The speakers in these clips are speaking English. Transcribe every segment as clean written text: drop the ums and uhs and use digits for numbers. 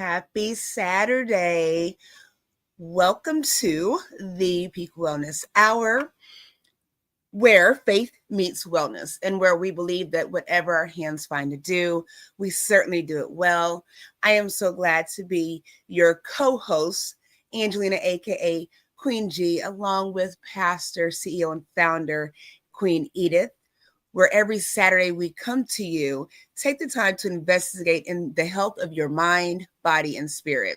Happy Saturday. Welcome to the Peak Wellness Hour, where faith meets wellness and where we believe that whatever our hands find to do, we certainly do it well. I am so glad to be your co-host, Angelina, aka Queen G, along with Pastor, CEO, and founder, Queen Edith, where every Saturday we come to you, take the time to investigate in the health of your mind, body, and spirit.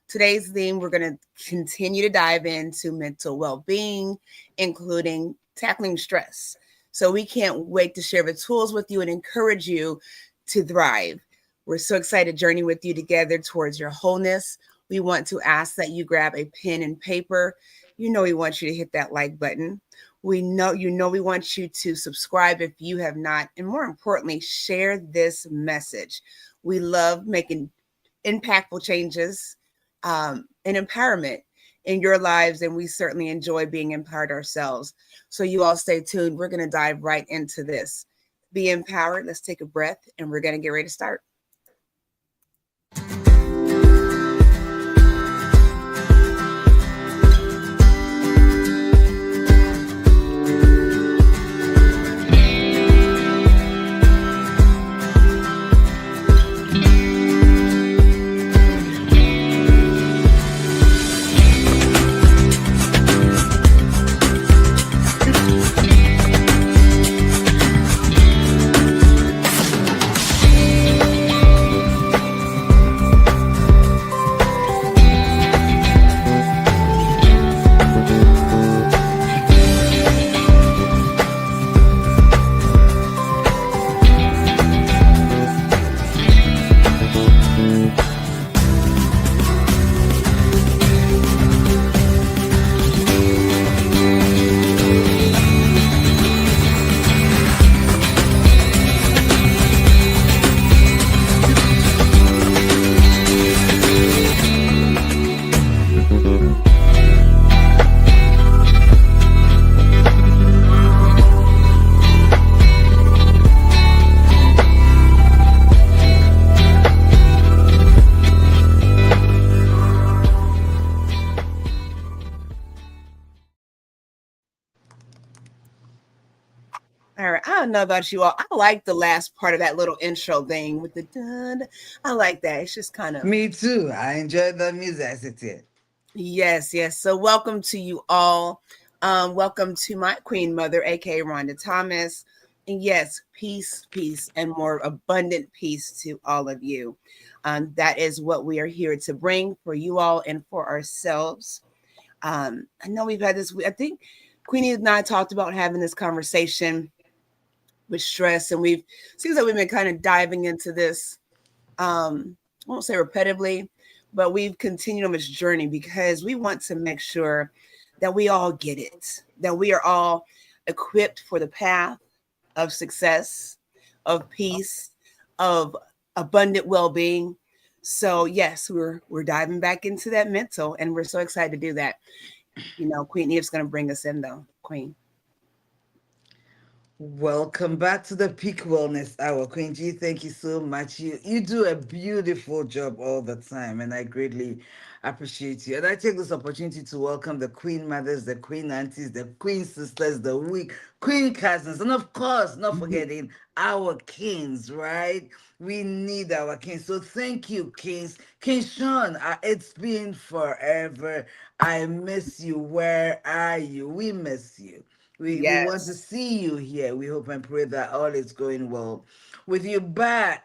Today's theme, we're going to continue to dive into mental well-being, including tackling stress. So we can't wait to share the tools with you and encourage you to thrive. We're so excited to journey with you together towards your wholeness. We want to ask that you grab a pen and paper. We want you to hit that like button. We want you to subscribe if you have not, and more importantly, share this message. We love making impactful changes and empowerment in your lives, and we certainly enjoy being empowered ourselves. So you all stay tuned. We're going to dive right into this. Be empowered. Let's take a breath, and we're going to get ready to start. All right, I don't know about you all. I like the last part of that little intro thing with the dun. I like that. It's just kind of... Me too. I enjoyed the music as it did. Yes. So welcome to you all. Welcome to my Queen Mother, aka Rhonda Thomas. And yes, peace, and more abundant peace to all of you. That is what we are here to bring for you all and for ourselves. I know we've had this, I think Queenie and I talked about having this conversation with stress, and seems like we've been kind of diving into this, I won't say repetitively, but we've continued on this journey because we want to make sure that we all get it, that we are all equipped for the path of success, of peace, of abundant well-being. So yes, we're diving back into that mental, and we're so excited to do that. Queen Eve's going to bring us in, though. Queen. Welcome back to the Peak Wellness Hour, Queen G. Thank you so much. You do a beautiful job all the time, and I greatly appreciate you. And I take this opportunity to welcome the Queen Mothers, the Queen Aunties, the Queen Sisters, the Queen Cousins, and of course, not forgetting our Kings, right? We need our Kings. So thank you, Kings. King Sean, it's been forever. I miss you. Where are you? We miss you. We want to see you here. We hope and pray that all is going well with you. But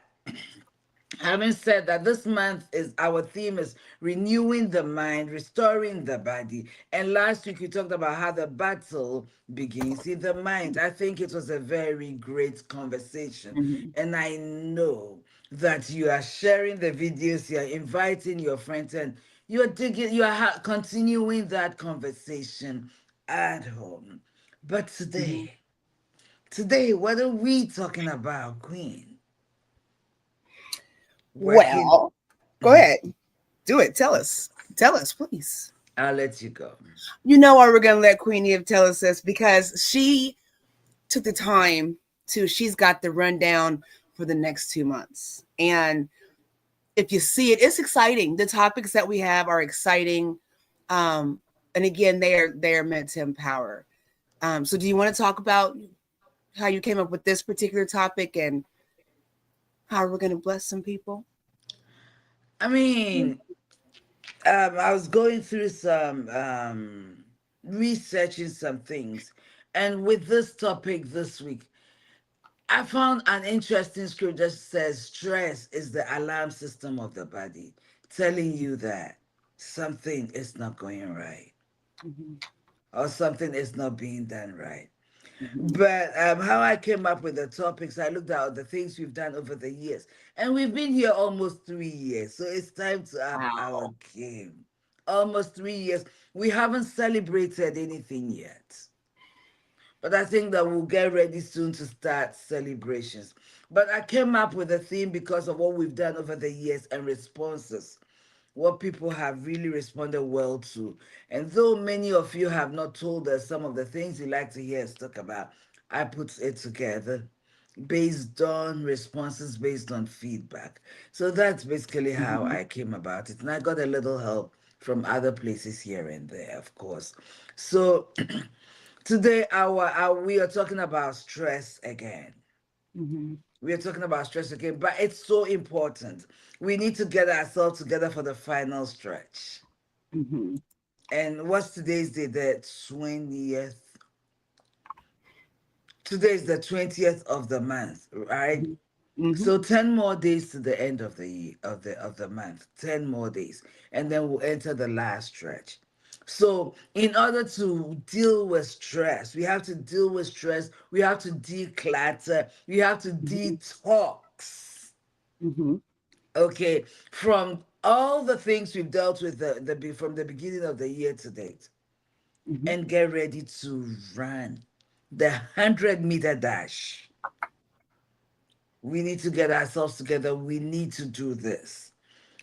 having said that, this month our theme is renewing the mind, restoring the body. And last week we talked about how the battle begins in the mind. I think it was a very great conversation. Mm-hmm. And I know that you are sharing the videos, you are inviting your friends, and you are continuing that conversation at home. But today, what are we talking about, Queen? Well, go ahead. Do it. Tell us, please. I'll let you go. You know why we're going to let Queen Eve tell us this? Because she took the time she's got the rundown for the next 2 months. And if you see it, it's exciting. The topics that we have are exciting. And again, they are meant to empower. So do you want to talk about how you came up with this particular topic and how we're going to bless some people? I mean, I was going through some researching some things, and with this topic this week, I found an interesting script that says stress is the alarm system of the body, telling you that something is not going right Mhm, or something is not being done right. mhm. But how I came up with the topics, I looked at the things we've done over the years, and we've been here almost 3 years, so it's time to up our Wow. game. Almost 3 years. We haven't celebrated anything yet. But I think that we'll get ready soon to start celebrations. But I came up with a theme because of what we've done over the years and responses, what people have really responded well to. And though many of you have not told us some of the things you like to hear us talk about, I put it together based on responses, based on feedback. So that's basically how Mhm, I came about it. And I got a little help from other places here and there, of course. So today, we are talking about stress again. mhm, We are talking about stress again, but it's so important. We need to get ourselves together for the final stretch. mhm, And what's today's date? The 20th. Today is the 20th of the month, right? mhm, mhm, So 10 more days to the end of the year, of the month. 10 more days. And then we'll enter the last stretch. So in order to deal with stress, we have to deal with stress. We have to declutter. We have to mhm, detox. mhm, Okay, from all the things we've dealt with from the beginning of the year to date, mhm, and get ready to run the 100-meter dash. We need to get ourselves together. We need to do this.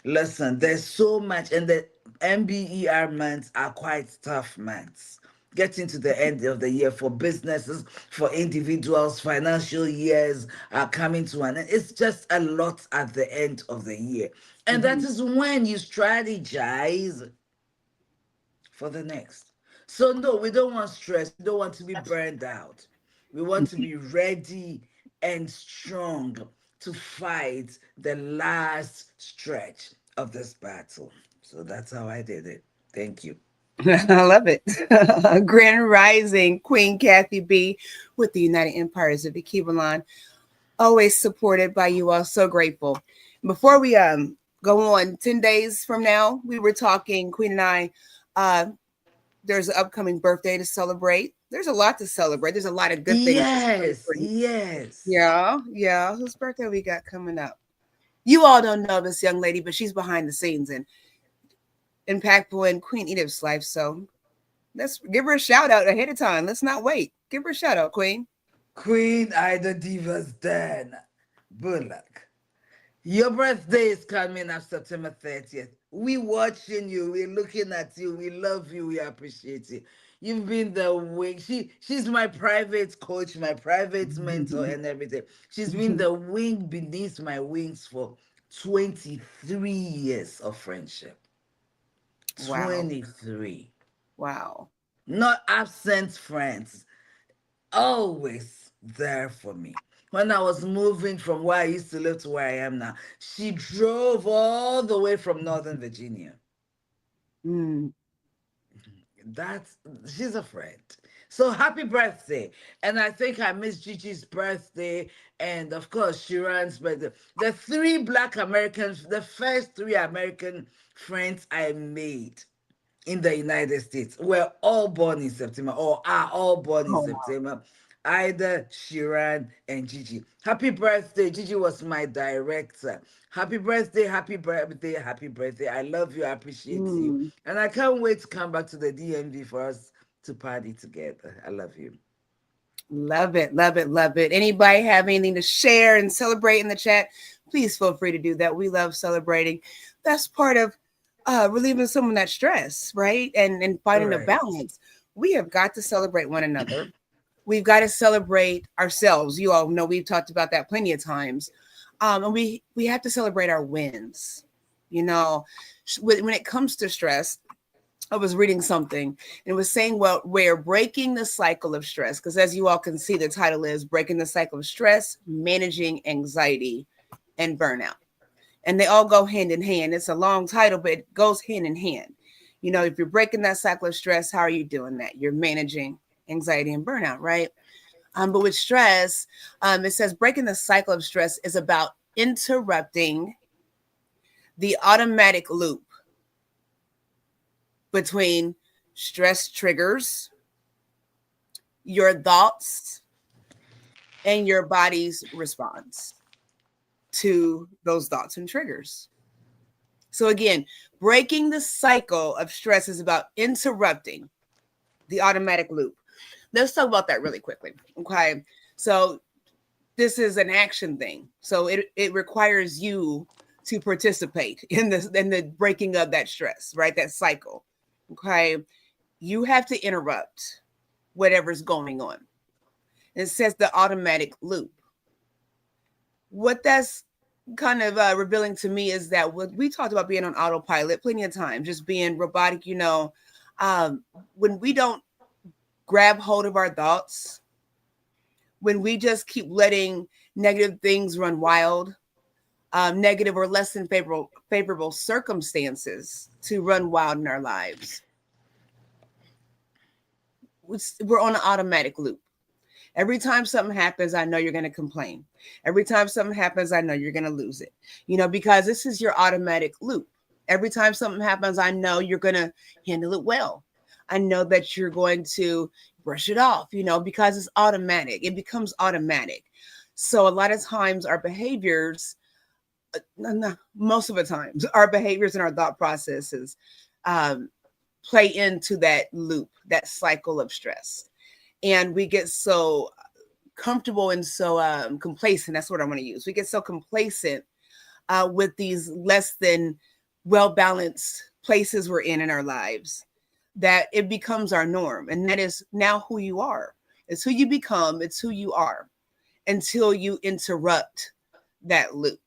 Listen, there's so much, and the MBER months are quite tough months. Getting to the end of the year for businesses, for individuals, financial years are coming to an end. It's just a lot at the end of the year. And that mhm. is when you strategize for the next. So, no, we don't want stress. We don't want to be burned out. We want to be ready and strong to fight the last stretch of this battle. So that's how I did it. Thank you. I love it. Grand Rising, Queen Kathy B with the United Empires of the Kivalon. Always supported by you all. So grateful. Before we go on, 10 days from now, we were talking, Queen and I, uh, there's an upcoming birthday to celebrate. There's a lot to celebrate. There's a lot of good things to Yes, celebrate. yes. Yeah, yeah. Whose birthday we got coming up? You all don't know this young lady, but she's behind the scenes and impactful in Queen Edith's life. So let's give her a shout out ahead of time. Let's not wait. Give her a shout out, Queen. Queen Ida Divas Dan Bullock. Your birthday is coming up September 30th. We watching you. We're looking at you. We love you. We appreciate you. You've been the wing. She's my private coach, my private mentor, and everything. She's been the wing beneath my wings for 23 years of friendship. Wow. 23. Wow. Not absent friends. Always there for me. When I was moving from where I used to live to where I am now, she drove all the way from Northern Virginia. Mm. That's She's a friend. So happy birthday. And I think I missed Gigi's birthday and of course Sharon's birthday. The three black Americans, the first three American friends I made in the United States were all born in September or are all born in Oh, wow. September. Ida, Shiran, and Gigi. Happy birthday. Gigi was my director. Happy birthday, happy birthday, happy birthday. I love you, I appreciate you. Mm. And I can't wait to come back to the DMV for us to party together. I love you. Love it. Love it. Love it. Anybody have anything to share and celebrate in the chat? Please feel free to do that. We love celebrating. That's part of relieving some of that stress, right? And finding a Right. balance. We have got to celebrate one another. We've got to celebrate ourselves. You all know we've talked about that plenty of times. And we have to celebrate our wins. You know, when it comes to stress, I was reading something and it was saying, well, we're breaking the cycle of stress. Because as you all can see, the title is Breaking the Cycle of Stress, Managing Anxiety and Burnout. And they all go hand in hand. It's a long title, but it goes hand in hand. You know, if you're breaking that cycle of stress, how are you doing that? You're managing anxiety and burnout, right? But with stress, it says breaking the cycle of stress is about interrupting the automatic loop between stress triggers, your thoughts, and your body's response to those thoughts and triggers. So again, breaking the cycle of stress is about interrupting the automatic loop. Let's talk about that really quickly. Okay. So this is an action thing. So it requires you to participate in the breaking of that stress, right? That cycle. Okay. You have to interrupt whatever's going on. It says the automatic loop. What that's kind of revealing to me is that what we talked about being on autopilot plenty of times, just being robotic, you know, when we don't grab hold of our thoughts, when we just keep letting negative things run wild, negative or less than favorable circumstances to run wild in our lives, we're on an automatic loop. Every time something happens, I know you're going to complain. Every time something happens, I know you're going to lose it, you know, because this is your automatic loop. Every time something happens, I know you're going to handle it well. I know that you're going to brush it off, you know, because it's automatic. It becomes automatic. So a lot of times our behaviors, most of the times, our behaviors and our thought processes play into that loop, that cycle of stress. And we get so comfortable and so complacent. That's what I want to use. We get so complacent with these less than well-balanced places we're in our lives that it becomes our norm. And that is now who you are. It's who you become. It's who you are until you interrupt that loop.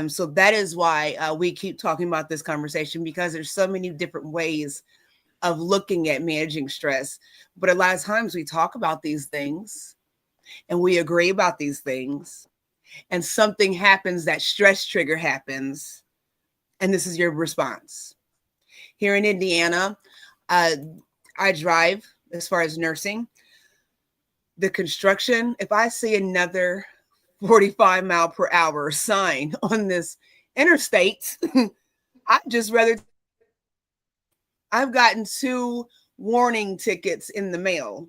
So that is why we keep talking about this conversation, because there's so many different ways of looking at managing stress. But a lot of times we talk about these things and we agree about these things, and something happens, that stress trigger happens, and this is your response. Here in Indiana, I drive as far as nursing. The construction, if I see another 45 mile per hour sign on this interstate, I'd just rather. I've gotten 2 warning tickets in the mail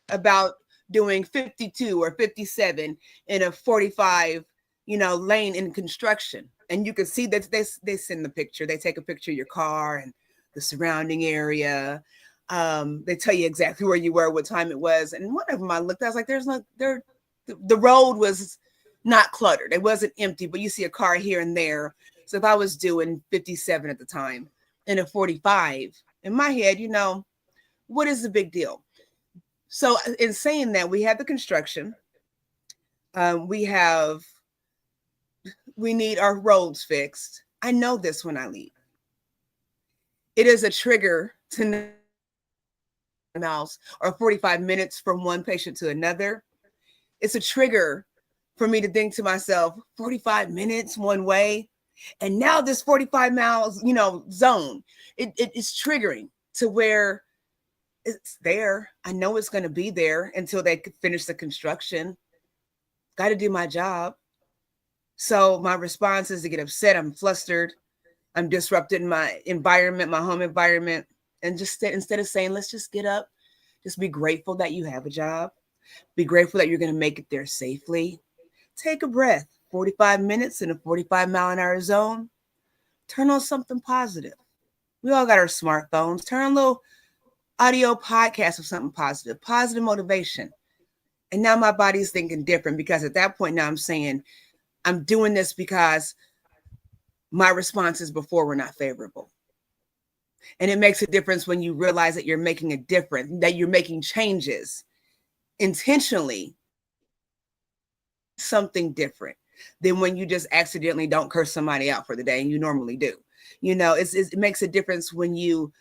about doing 52 or 57 in a 45, you know, lane in construction. And you can see that they send the picture. They take a picture of your car and the surrounding area. They tell you exactly where you were, what time it was. And one of them I looked at, I was like, the road was not cluttered. It wasn't empty, but you see a car here and there. So if I was doing 57 at the time in a 45, in my head, you know, what is the big deal? So in saying that, we have the construction. We need our roads fixed. I know this when I leave. It is a trigger to miles or 45 minutes from one patient to another. It's a trigger for me to think to myself, 45 minutes one way. And now this 45 miles, you know, zone, it's triggering to where it's there. I know it's going to be there until they finish the construction. Got to do my job. So my response is to get upset. I'm flustered. I'm disrupted in my environment, my home environment. And just instead of saying, let's just get up, just be grateful that you have a job. Be grateful that you're going to make it there safely. Take a breath. 45 minutes in a 45 mile an hour zone. Turn on something positive. We all got our smartphones. Turn on a little audio podcast of something positive, positive motivation. And now my body's thinking different, because at that point now I'm saying, I'm doing this because my responses before were not favorable. And it makes a difference when you realize that you're making a difference, that you're making changes intentionally, something different. than when you just accidentally don't curse somebody out for the day and you normally do. It makes a difference when you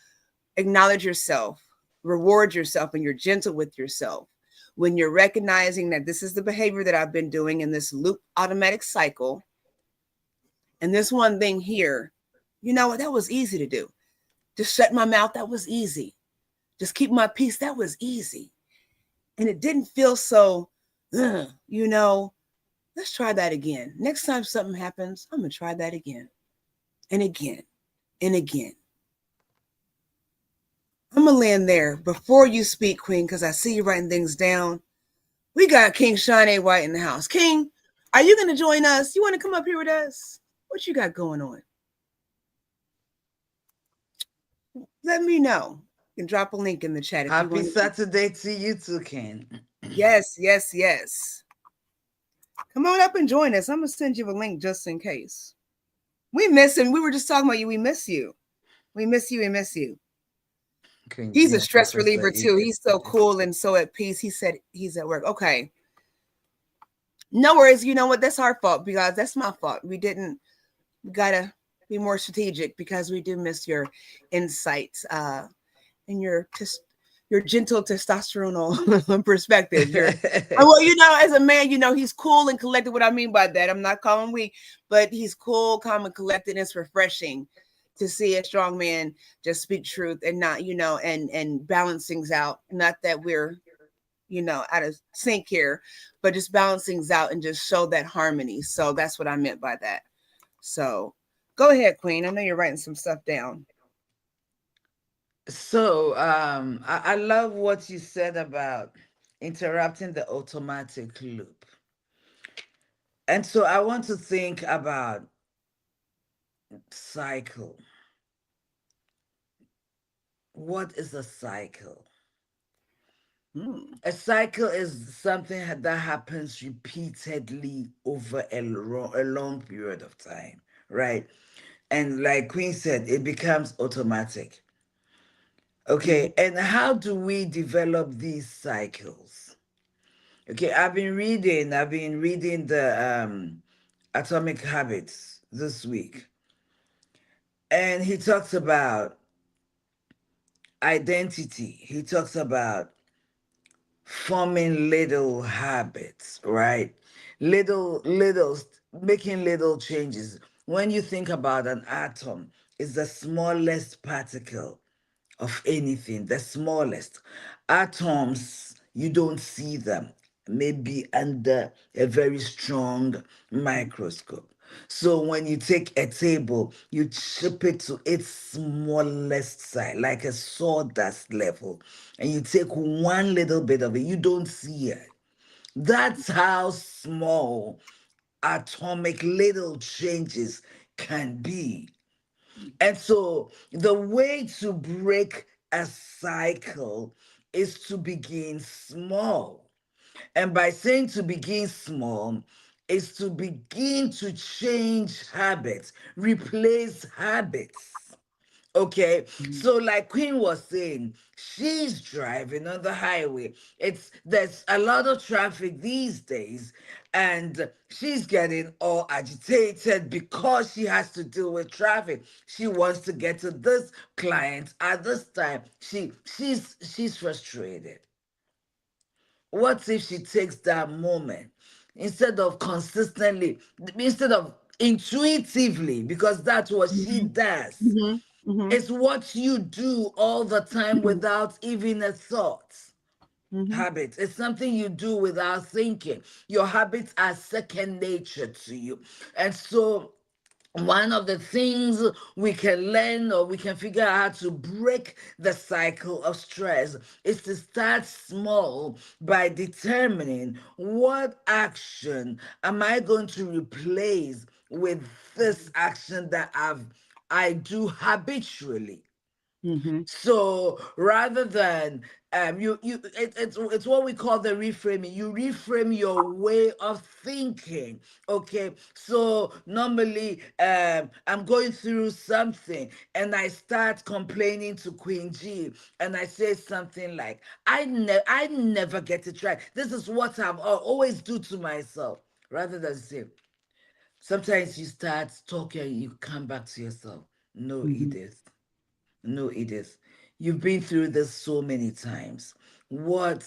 acknowledge yourself, reward yourself, and you're gentle with yourself. When you're recognizing that this is the behavior that I've been doing in this loop automatic cycle, and this one thing here, you know what, that was easy to do. Just shut my mouth, that was easy. Just keep my peace, that was easy. And it didn't feel so, you know, let's try that again. Next time something happens, I'm going to try that again and again and again. I'm going to land there before you speak, Queen, because I see you writing things down. We got King Shanae White in the house. King, are you going to join us? You want to come up here with us? What you got going on? Let me know. You can drop a link in the chat if you Happy want. Saturday to you too, Ken. Yes, yes, yes. Come on up and join us. I'm going to send you a link just in case. We miss him. We were just talking about you. We miss you. We miss you. We miss you. He's a stress reliever too. He's so cool and so at peace. He said he's at work. Okay. No worries. You know what? That's our fault because that's my fault. We gotta be more strategic because we do miss your insights and your gentle testosterone perspective. Well, as a man, he's cool and collected. What I mean by that, I'm not calling weak, but he's cool, calm, and collected. And it's refreshing to see a strong man just speak truth and not, and balance things out. Not that we're, out of sync here, but just balance things out and just show that harmony. So that's what I meant by that. So go ahead, Queen. I know you're writing some stuff down. So I love what you said about interrupting the automatic loop. And so I want to think about cycle. What is a cycle? A cycle is something that happens repeatedly over a long period of time, right? And like Queen said, it becomes automatic. Okay, and how do we develop these cycles? Okay, I've been reading the Atomic Habits this week. And he talks about identity. He talks about forming little habits, right? Little, making little changes. When you think about an atom, it's the smallest particle of anything, the smallest. Atoms, you don't see them, maybe under a very strong microscope. So when you take a table, you chip it to its smallest size, like a sawdust level, and you take one little bit of it, you don't see it. That's how small atomic little changes can be. And so the way to break a cycle is to begin small. And by saying to begin small, is to begin to change habits, replace habits. Okay, so like Queen was saying, she's driving on the highway. There's a lot of traffic these days, and she's getting all agitated because she has to deal with traffic. She wants to get to this client at this time. She's frustrated. What if she takes that moment instead of consistently, instead of intuitively, because that's what she does. It's what you do all the time without even a thought. Habits. It's something you do without thinking. Your habits are second nature to you. And so one of the things we can learn or we can figure out how to break the cycle of stress is to start small by determining what action am I going to replace with this action that I do habitually. So rather than it's what we call the reframing. You reframe your way of thinking. Okay, so normally I'm going through something and I start complaining to Queen G and I say something like, I never get it right. This is what I've always do to myself. Rather than say, Sometimes you start talking, you come back to yourself. No, Mhm. Edith. No, Edith. You've been through this so many times. What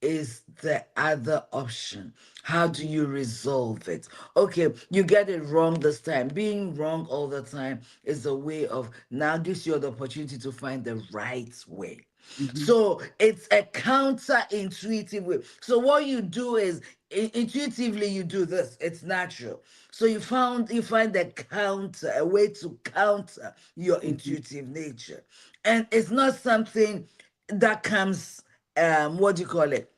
is the other option? How do you resolve it? Okay, you get it wrong this time. Being wrong all the time is a way of now gives you the opportunity to find the right way. Mhm. So it's a counterintuitive way. So what you do is intuitively you do this. It's natural. So you find a counter, a way to counter your Mhm. intuitive nature, and it's not something that comes what do you call it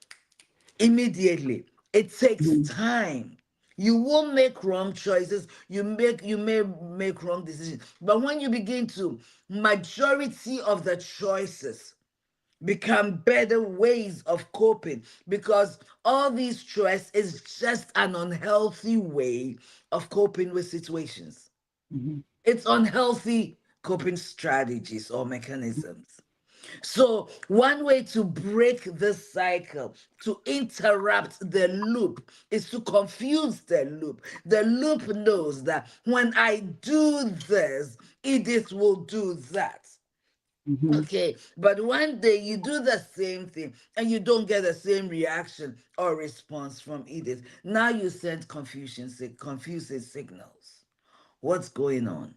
immediately. It takes Mhm. time. You will make wrong choices. You may make wrong decisions, but when you begin to majority of the choices become better ways of coping, because all these stress is just an unhealthy way of coping with situations. Mhm. It's unhealthy coping strategies or mechanisms. So, one way to break this cycle, to interrupt the loop, is to confuse the loop. The loop knows that when I do this, Edith will do that. Mhm. Okay, but one day you do the same thing and you don't get the same reaction or response from Edith. Now you send confusing signals. What's going on?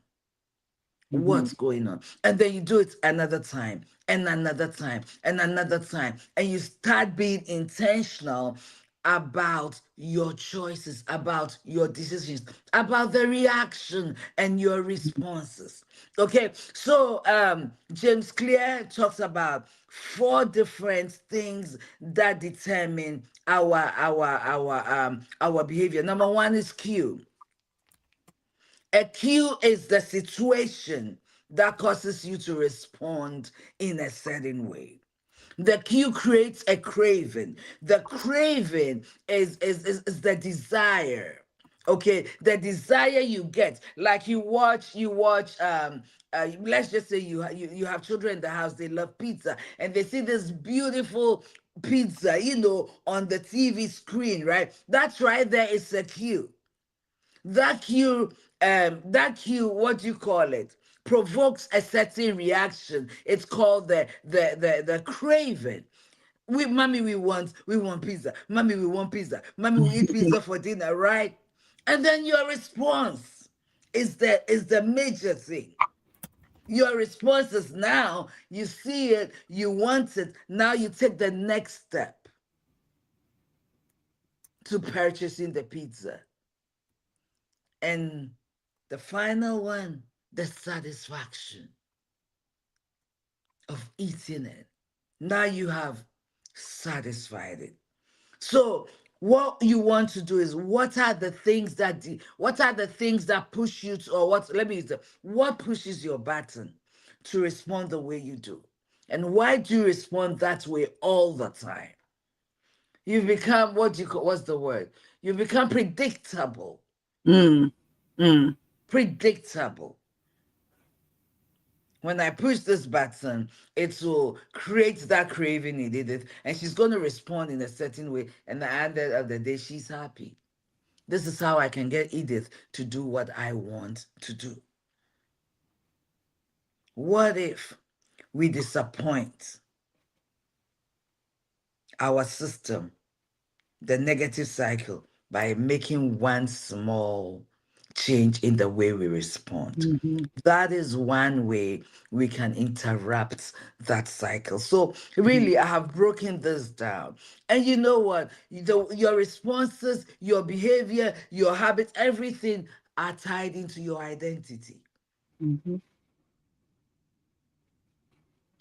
Mhm. What's going on? And then you do it another time and another time and another time, and you start being intentional about your choices, about your decisions, about the reaction and your responses. Okay, so James Clear talks about four different things that determine our behavior. Number one is cue. A cue is the situation that causes you to respond in a certain way. The cue creates a craving. The craving is the desire. Okay, the desire you get, like let's just say you have children in the house, they love pizza, and they see this beautiful pizza, on the TV screen, right? That's right there is a cue. That cue, what do you call it, provokes a certain reaction. It's called the craving. We want pizza. Mommy, we want pizza. Mommy, we eat pizza for dinner, right? And then your response is the major thing. Your response is now you see it, you want it, now you take the next step to purchasing the pizza. And the final one, the satisfaction of eating it. Now you have satisfied it. So what you want to do is what are the things that push you to, or what let me use what pushes your button to respond the way you do? And why do you respond that way all the time? You've become what's the word? You become predictable. Mm. Mm. Predictable. When I push this button, it will create that craving in Edith, and she's going to respond in a certain way. And at the end of the day, she's happy. This is how I can get Edith to do what I want to do. What if we disappoint our system, the negative cycle, by making one small change in the way we respond? Mhm. That is one way we can interrupt that cycle. So Mhm. really, I have broken this down. And you know what? Your responses, your behavior, your habits, everything are tied into your identity. Mhm.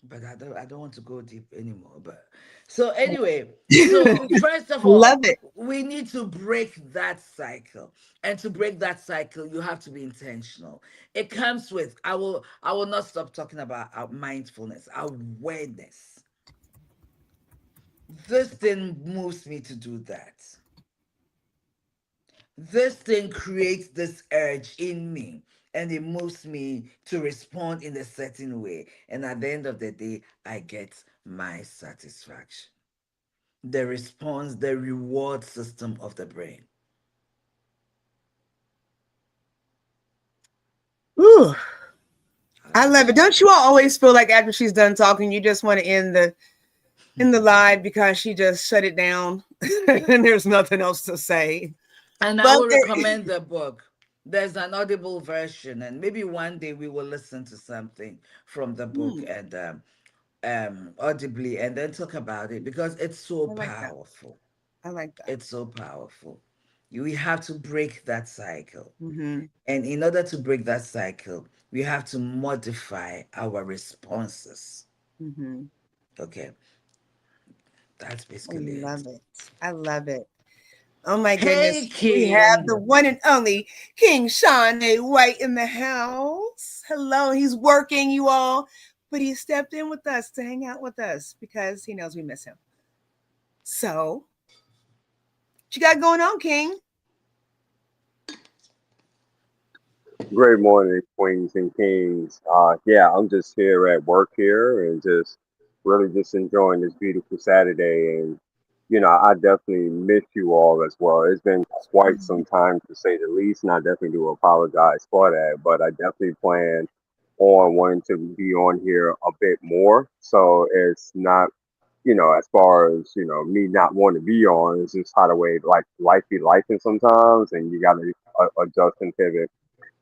But I don't want to go deep anymore. But so I anyway, so first of love all, it. we need to break that cycle. And to break that cycle, you have to be intentional. It comes with I will not stop talking about mindfulness, awareness. This thing moves me to do that. This thing creates this urge in me, and it moves me to respond in a certain way. And at the end of the day, I get my satisfaction. The response, the reward system of the brain. Ooh, I I love love it. it. Don't you all always feel like after she's done talking, you just want to end the live because she just shut it down and there's nothing else to say. And I But will recommend the book. There's an audible version, and maybe one day we will listen to something from the book and audibly, and then talk about it because it's so I like that. powerful. I like that. It's so powerful. We have to break that cycle. Mm-hmm. And in order to break that cycle, we have to modify our responses. Mm-hmm. Okay, that's I basically it. love it. I love it. Oh my Hey, goodness. We have the King. one and only King Sean A. White in the house. Hello. He's working, you all, but he stepped in with us to hang out with us because he knows we miss him. So, what you got going on, King? Great morning, queens and kings. Yeah, I'm just here at work here and just really just enjoying this beautiful Saturday. And, I definitely miss you all as well. It's been quite some time to say the least, and I definitely do apologize for that. But I definitely plan on wanting to be on here a bit more. So it's not, as far as, me not wanting to be on, it's just how the way like life be life sometimes, and you got to adjust and pivot.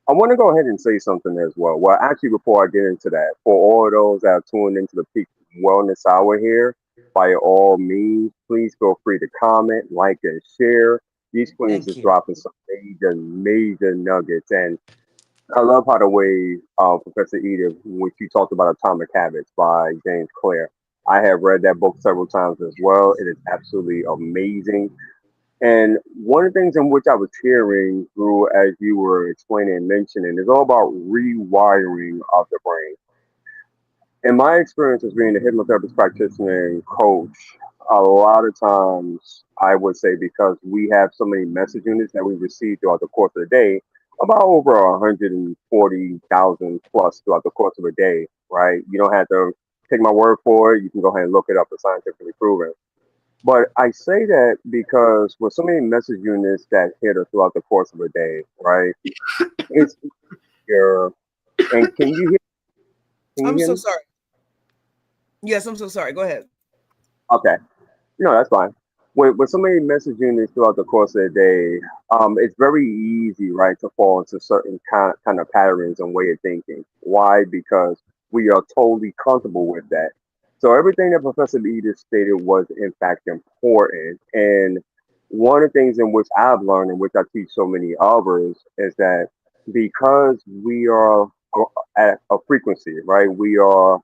I want to go ahead and say something as well. Well, actually, before I get into that, for all of those that are tuned into the Peak Wellness Hour here, by all means, please feel free to comment, like, and share. These queens Thank is you. dropping some major, major nuggets. And I love how the way Professor Edith, which you talked about Atomic Habits by James Clear. I have read that book several times as well. It is absolutely amazing. And one of the things in which I was hearing through as you were explaining and mentioning is all about rewiring of the brain. In my experience as being a hypnotherapist practitioner and coach, a lot of times I would say because we have so many message units that we receive throughout the course of the day, about over 140,000 plus throughout the course of a day, right? You don't have to take my word for it. You can go ahead and look it up. It's scientifically proven. But I say that because with so many message units that hit us throughout the course of a day, right? It's your and can you hear? Can you I'm hear so me? sorry. Yes, I'm so sorry. Go ahead. Okay, no, that's fine. With so many message units throughout the course of the day, it's very easy, right, to fall into certain kind of patterns and way of thinking. Why? Because we are totally comfortable with that. So everything that Professor Edith stated was in fact important. And one of the things in which I've learned, and which I teach so many others, is that because we are at a frequency, right? We are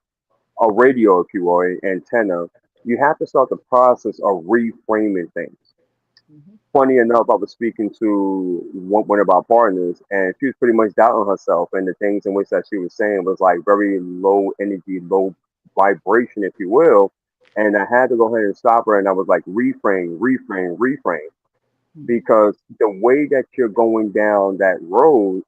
a radio, if you will, an antenna, you have to start the process of reframing things. Mhm. Funny enough, I was speaking to one of our partners, and she was pretty much doubting herself, and the things in which that she was saying was like very low energy, low vibration, if you will. And I had to go ahead and stop her, and I was like, reframe, reframe, reframe, because the way that you're going down that road,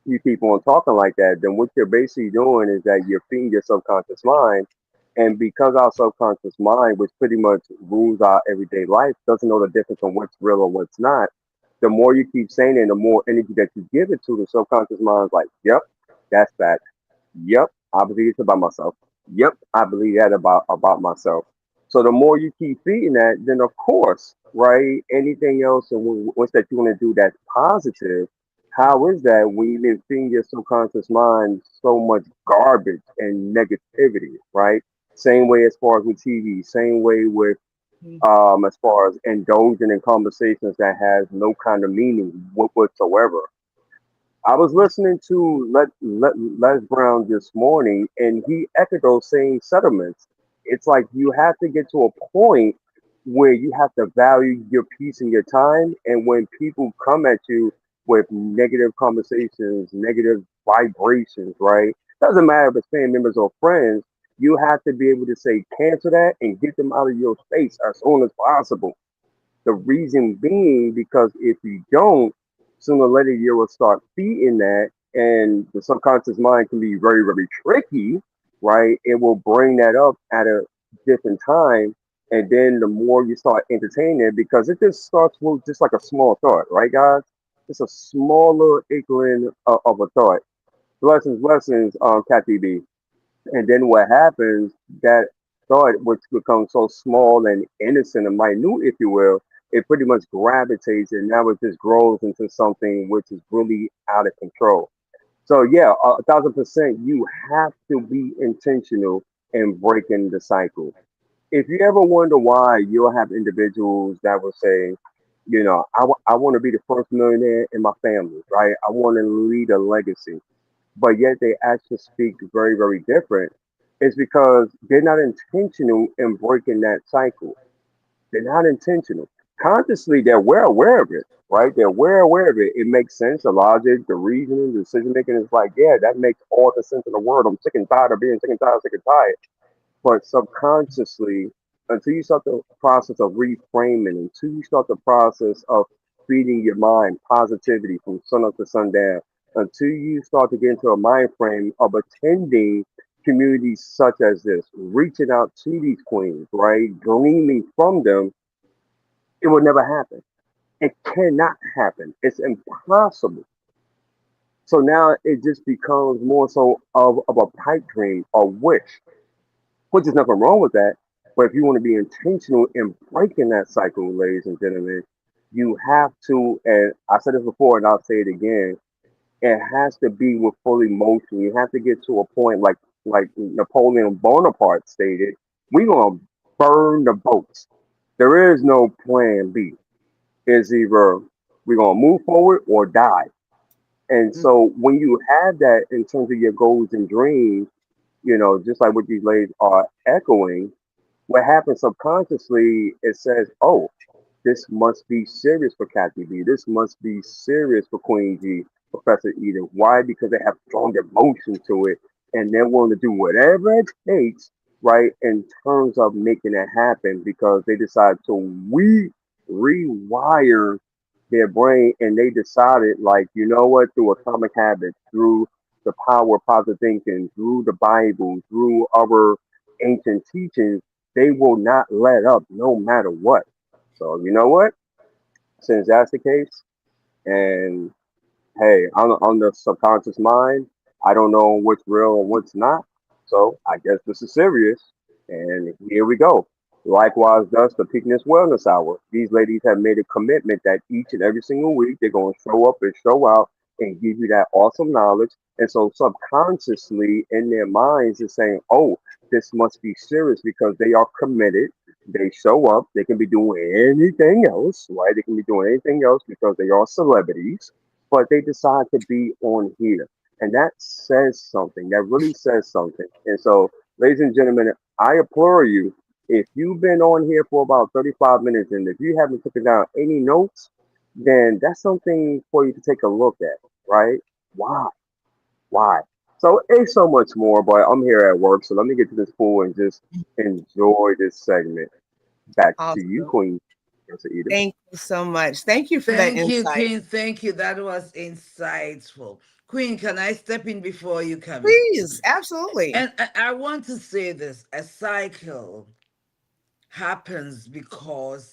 you keep on talking like that, then what you're basically doing is that you're feeding your subconscious mind. And because our subconscious mind, which pretty much rules our everyday life, doesn't know the difference on what's real or what's not, the more you keep saying it, and the more energy that you give it to, the subconscious mind's like, yep, that's that. Yep, I believe it's about myself. Yep, I believe that about myself. So the more you keep feeding that, then of course, right? Anything else and what's that you want to do that's positive? How is that when you've been feeding your subconscious mind so much garbage and negativity, right? Same way as far as with TV, same way with as far as indulging in conversations that has no kind of meaning whatsoever. I was listening to Les Brown this morning, and he echoed those same sentiments. It's like you have to get to a point where you have to value your peace and your time. And when people come at you with negative conversations, negative vibrations, right? Doesn't matter if it's family members or friends, you have to be able to say cancel that and get them out of your space as soon as possible. The reason being because if you don't, sooner or later you will start feeding that, and the subconscious mind can be very, very tricky, right? It will bring that up at a different time, and then the more you start entertaining it, because it just starts with just like a small thought, right, guys? It's a small little inkling of a thought. Blessings, blessings, Kathy B. And then what happens, that thought, which becomes so small and innocent and minute, if you will, it pretty much gravitates and now it just grows into something which is really out of control. So yeah, 1,000%, you have to be intentional in breaking the cycle. If you ever wonder why, you'll have individuals that will say, I want to be the first millionaire in my family, right? I want to leave a legacy, but yet they actually speak very, very different. It's because they're not intentional in breaking that cycle. They're not intentional. Consciously, they're well aware of it, right? They're well aware of it. It makes sense. The logic, the reasoning, the decision making is like, yeah, that makes all the sense in the world. I'm sick and tired of being sick and tired, sick and tired. But subconsciously, until you start the process of reframing, until you start the process of feeding your mind positivity from sun up to sundown, until you start to get into a mind frame of attending communities such as this, reaching out to these queens, right, gleaming from them, it will never happen. It cannot happen. It's impossible. So now it just becomes more so of a pipe dream, a wish, which is nothing wrong with that. But if you want to be intentional in breaking that cycle, ladies and gentlemen, you have to, and I said this before and I'll say it again, it has to be with full emotion. You have to get to a point like Napoleon Bonaparte stated, we're gonna burn the boats. There is no plan B. It's either we're gonna move forward or die. And Mm. so when you have that in terms of your goals and dreams, just like what these ladies are echoing, what happens subconsciously, it says, oh, this must be serious for Kathy B. This must be serious for Queen G, Professor Edith. Why? Because they have strong emotion to it and they're willing to do whatever it takes, right, in terms of making it happen because they decide to rewire their brain and they decided, like, you know what, through atomic habits, through the power of positive thinking, through the Bible, through our ancient teachings, they will not let up no matter what. So you know what? Since that's the case, and hey, on the subconscious mind, I don't know what's real and what's not. So I guess this is serious. And here we go. Likewise, does the Peakness Wellness Hour. These ladies have made a commitment that each and every single week they're going to show up and show out and give you that awesome knowledge. And so subconsciously in their minds is saying, oh, this must be serious because they are committed. They show up. They can be doing anything else, right? They can be doing anything else because they are celebrities, but they decide to be on here. And that says something. That really says something. And so, ladies and gentlemen, I implore you, if you've been on here for about 35 minutes and if you haven't taken down any notes, then that's something for you to take a look at, right? Why? Why? So it's so much more, but I'm here at work, so let me get to this pool and just enjoy this segment. Back to you, Awesome. Queen. Mr. Edith. Thank you so much. Thank you for that Thank you, insight. Queen. Thank you. That was insightful. Queen, can I step in before you come in? Please, absolutely. And I want to say this, a cycle happens because,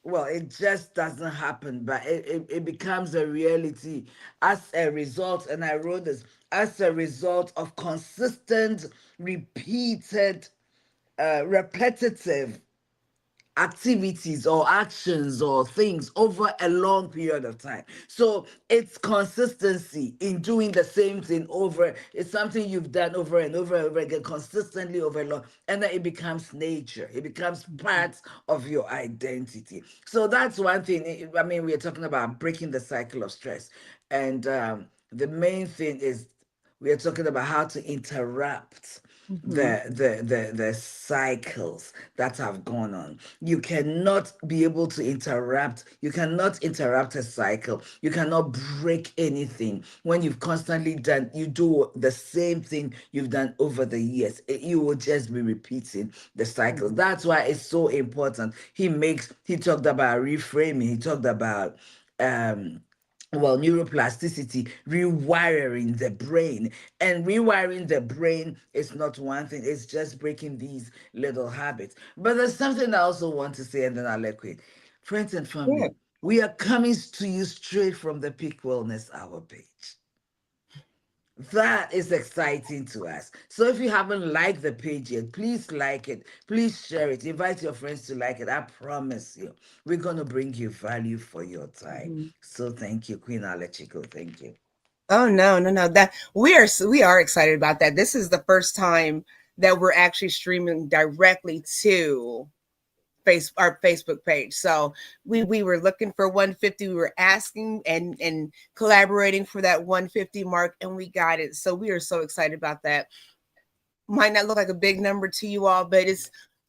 well, it just doesn't happen, but it becomes a reality as a result, and I wrote this, as a result of consistent, repeated, repetitive activities or actions or things over a long period of time. So it's consistency in doing the same thing over. It's something you've done over and over again, consistently over long, and then it becomes nature. It becomes part of your identity. So that's one thing. I mean, we're talking about breaking the cycle of stress, and the main thing is we are talking about how to interrupt Mhm. the cycles that have gone on. You cannot be able to interrupt. You cannot interrupt a cycle. You cannot break anything when you've constantly done. You do the same thing you've done over the years. You will just be repeating the cycles. Mhm. That's why it's so important. He talked about reframing. He talked about um well, neuroplasticity, rewiring the brain. And rewiring the brain is not one thing, it's just breaking these little habits. But there's something I also want to say, and then I'll let quit. Friends and Yeah. family, we are coming to you straight from the Peak Wellness Hour page. That is exciting to us. So if you haven't liked the page yet, please like it. Please share it. Invite your friends to like it. I promise you, we're going to bring you value for your time. Mhm. So thank you, Queen. I'll let you go. Thank you. Oh no, no, no. That we are excited about that. This is the first time that we're actually streaming directly to our Facebook page. So we were looking for 150. We were asking and collaborating for that 150 mark, and we got it. So we are so excited about that. Might not look like a big number to you all, but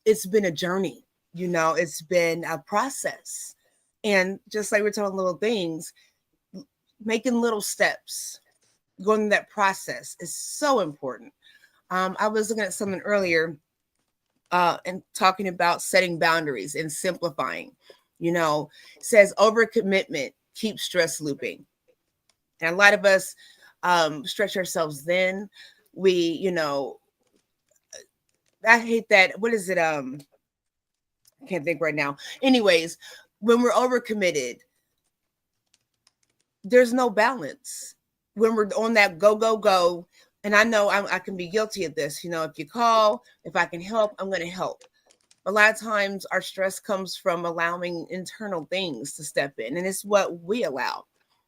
it's been a journey. It's been a process, and just like we're talking little things, making little steps, going through that process is so important. I was looking at something earlier and talking about setting boundaries and simplifying. Says overcommitment keeps stress looping, and a lot of us stretch ourselves. Then we, I hate that. What is it? I can't think right now. Anyways, when we're overcommitted, there's no balance. When we're on that go go go, and I know I can be guilty of this. If you call, if I can help, I'm going to help. A lot of times our stress comes from allowing internal things to step in, and it's what we allow.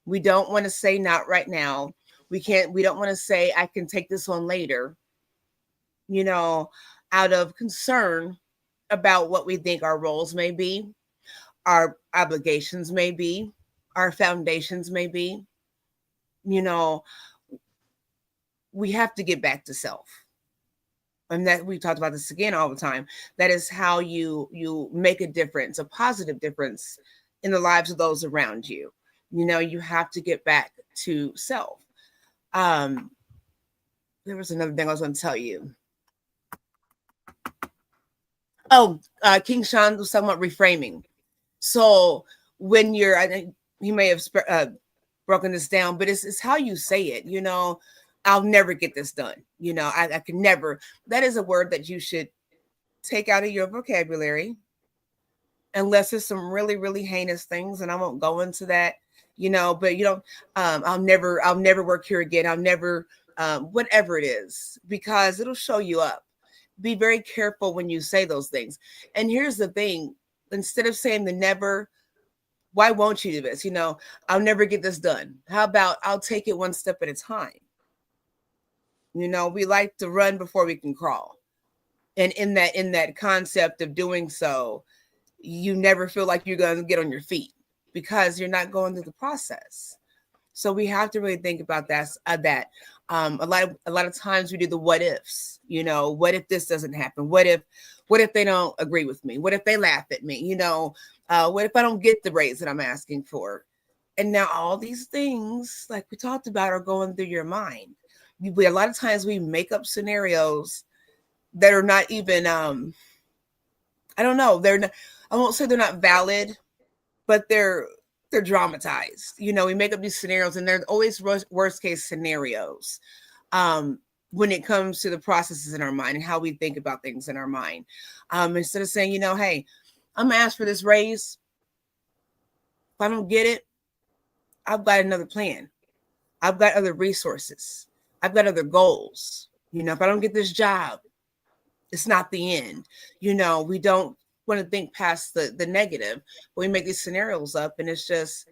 We don't want to say not right now. We don't want to say I can take this on later, you know, out of concern about what we think our roles may be, our obligations may be, our foundations may be. You know, we have to get back to self. And that we talked about this again all the time. That is how you make a difference, a positive difference in the lives of those around you. You have to get back to self. Um, there was another thing I was going to tell you. Oh, King Sean was talking about reframing. So when I think he may have broken this down, but it's how you say it. I'll never get this done. I can never. That is a word that you should take out of your vocabulary, unless it's some really, really heinous things, and I won't go into that. But you don't. I'll never work here again. I'll never, whatever it is, because it'll show you up. Be very careful when you say those things. And here's the thing: instead of saying the never, why won't you do this? I'll never get this done. How about I'll take it one step at a time? We like to run before we can crawl. And in that concept of doing so, you never feel like you're going to get on your feet because you're not going through the process. So we have to really think about that. A lot of times we do the what ifs. What if this doesn't happen? What if they don't agree with me? What if they laugh at me? What if I don't get the raise that I'm asking for? And now all these things, like we talked about, are going through your mind. A lot of times we make up scenarios that are not even I don't know, I won't say they're not valid, but they're dramatized. We make up these scenarios, and there's always worst case scenarios when it comes to the processes in our mind and how we think about things in our mind. Instead of saying, hey, I'm gonna ask for this raise. If I don't get it, I've got another plan. I've got other resources. I've got other goals. If I don't get this job, it's not the end. We don't want to think past the negative. We make these scenarios up, and it's just,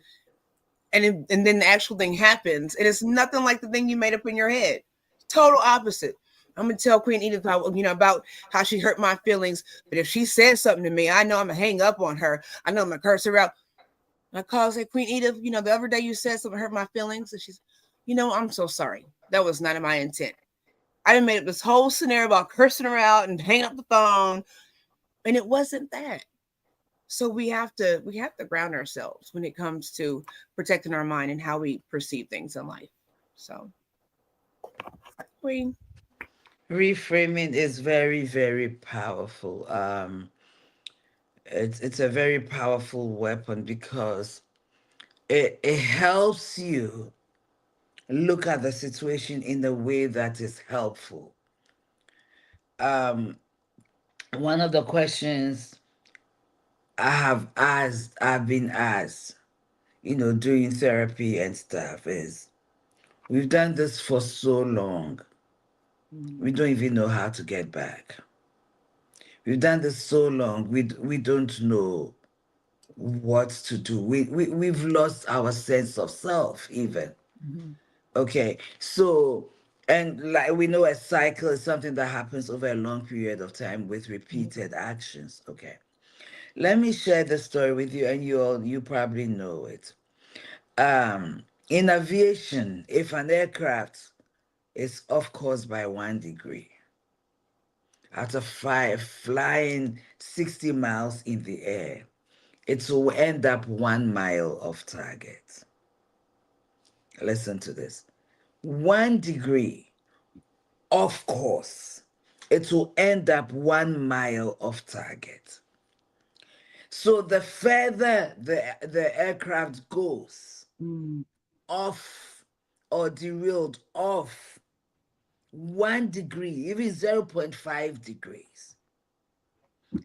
and then the actual thing happens, and it's nothing like the thing you made up in your head. Total opposite. I'm gonna tell Queen Edith about how she hurt my feelings. But if she says something to me, I know I'm gonna hang up on her. I know I'm gonna curse her out. And I call and say, Queen Edith, the other day you said something hurt my feelings, and she's, I'm so sorry. That was not in my intent. I done made up this whole scenario about cursing her out and hang up the phone, and it wasn't that. So we have to ground ourselves when it comes to protecting our mind and how we perceive things in life. So, Queen. Reframing is very, very powerful. It's a very powerful weapon because it helps you look at the situation in a way that is helpful. Um, One of the questions I've been asked, doing therapy and stuff is, We've done this for so long. Mm. We don't even know how to get back. We've done this so long. We don't know what to do. We've lost our sense of self, even. Mhm. Okay. So, and like we know, a cycle is something that happens over a long period of time with repeated actions. Okay. Let me share the story with you, and you probably know it. In aviation, if an aircraft is off course by 1 degree, after flying 60 miles in the air, it will end up 1 mile off target. Listen to this. 1 degree off course, it will end up 1 mile off target. So the further the aircraft goes Mm. off or derailed off 1 degree, even 0.5 degrees,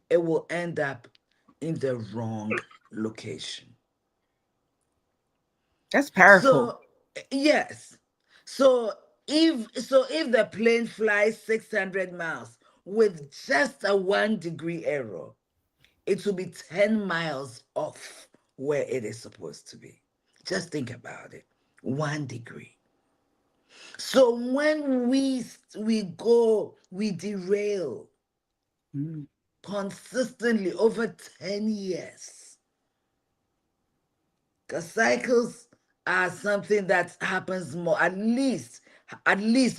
it will end up in the wrong location. That's powerful. So yes. So if the plane flies 600 miles with just a 1 degree error, it will be 10 miles off where it is supposed to be. Just think about it. 1 degree. So when we derail Mm. consistently over 10 years. Because cycles are something that happens more, at least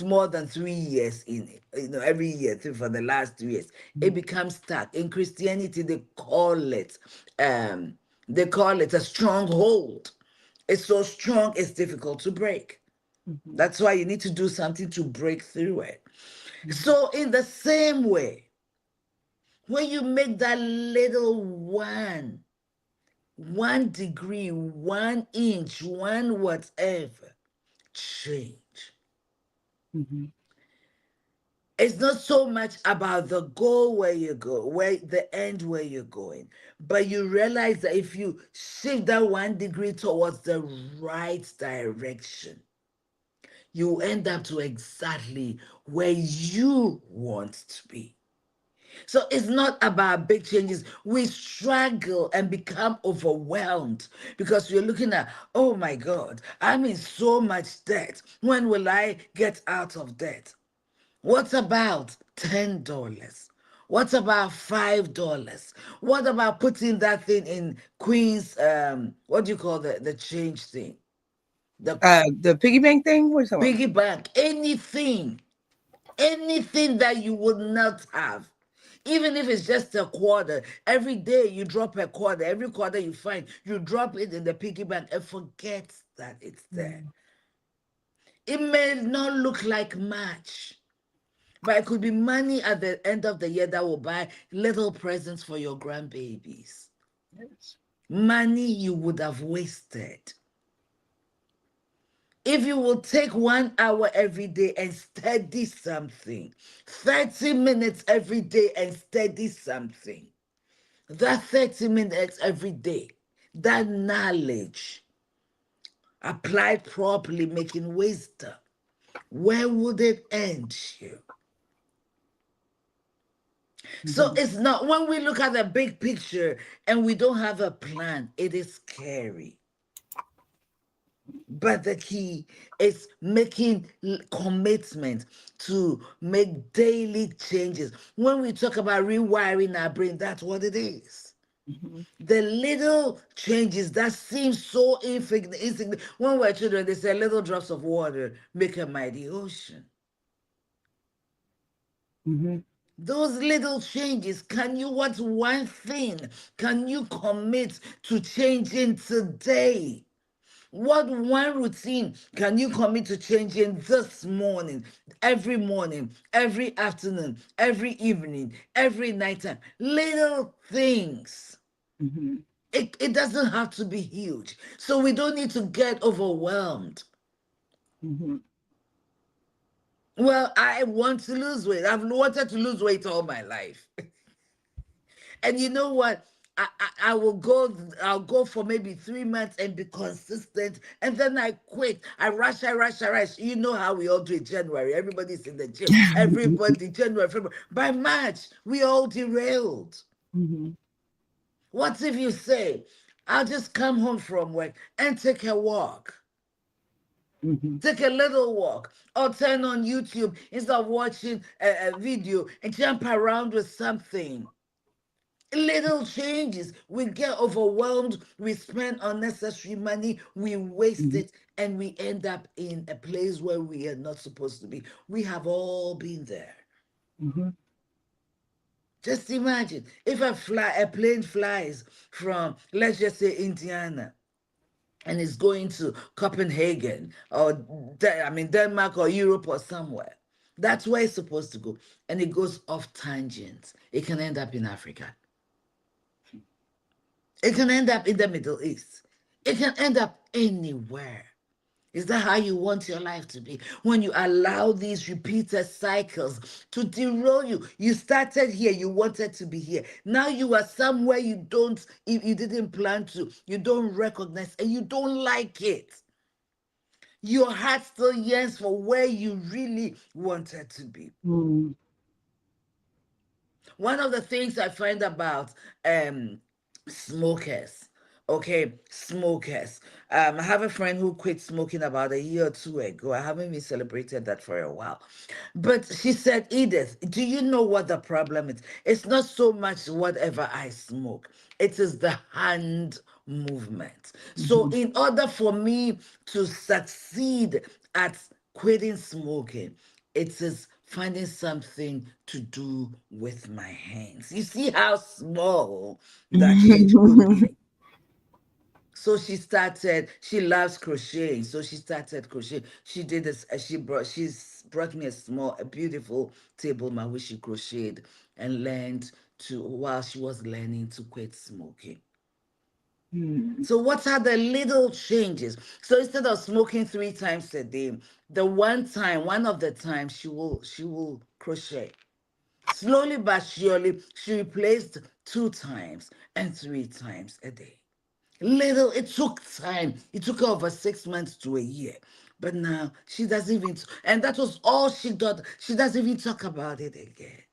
more than 3 years in it. Every year for the last 3 years, it becomes stuck. In Christianity, they call it a stronghold. It's so strong, it's difficult to break. Mhm. That's why you need to do something to break through it. Mhm. So, in the same way, when you make that little 1 degree, 1 inch, one whatever change, Mhm. it's not so much about the goal where you go, where the end where you're going, but you realize that if you shift that 1 degree towards the right direction, you end up to exactly where you want to be. So it's not about big changes. We struggle and become overwhelmed because we're looking at, oh my God, I'm in so much debt. When will I get out of debt? What about $10? What about $5? What about putting that thing in Queen's, what do you call the change thing? The The piggy bank thing? What are you talking piggy bank, anything that you would not have, even if it's just a quarter. Every day you drop a quarter, every quarter you find, you drop it in the piggy bank and forget that it's there. about? It may not look like much, but it could be money at the end of the year that will buy little presents for your grandbabies. Yes. Money you would have wasted. If you will take 1 hour every day and study something, 30 minutes every day and study something, that 30 minutes every day, that knowledge applied properly, making wisdom, where would it end you? So Mhm. it's not, when we look at the big picture and we don't have a plan, it is scary. But the key is making commitment to make daily changes. When we talk about rewiring our brain, that's what it is. Mhm. The little changes that seem so insignificant. When we're children, they say little drops of water make a mighty ocean. Mhm. Those little changes, what's one thing can you commit to changing today? What one routine can you commit to changing this morning, every afternoon, every evening, every nighttime? Little things. Mhm. It doesn't have to be huge. So we don't need to get overwhelmed. Mhm. Well, I want to lose weight. I've wanted to lose weight all my life. And you know what? I'll go for maybe 3 months and be consistent, and then I quit. I rush. You know how we all do it. January, everybody's in the gym. Everybody, January, February. By March, we all derailed. Mhm. What if you say, I'll just come home from work and take a walk? Mhm. Take a little walk, or turn on YouTube instead of watching a video and jump around with something. Little changes. We get overwhelmed, we spend unnecessary money, we waste Mhm. it, and we end up in a place where we are not supposed to be. We have all been there. Mhm. Just imagine if a plane flies from, let's just say, Indiana, and is going to Copenhagen or Denmark or Europe or somewhere. That's where it's supposed to go. And it goes off tangent. It can end up in Africa. It can end up in the Middle East. It can end up anywhere. Is that how you want your life to be? When you allow these repeated cycles to derail you. You started here, you wanted to be here. Now you are somewhere you didn't plan to, you don't recognize, and you don't like it. Your heart still yearns for where you really wanted to be. Mhm. One of the things I find about smokers, okay, smokers. I have a friend who quit smoking about a year or two ago. I haven't even celebrated that for a while. But she said, Edith, do you know what the problem is? It's not so much whatever I smoke, it is the hand movement. So, Mhm. in order for me to succeed at quitting smoking, it is finding something to do with my hands. You see how small that change could be. So she loves crocheting. So she started crocheting. She did this, she's brought me a beautiful table mat which she crocheted and learned to, while she was learning to quit smoking. Mhm. So what are the little changes? So instead of smoking 3 times a day, one of the times she will crochet. Slowly but surely, she replaced 2 times and 3 times a day. Little, it took time. It took her over 6 months to a year. But now she doesn't even, and that was all she got. She doesn't even talk about it again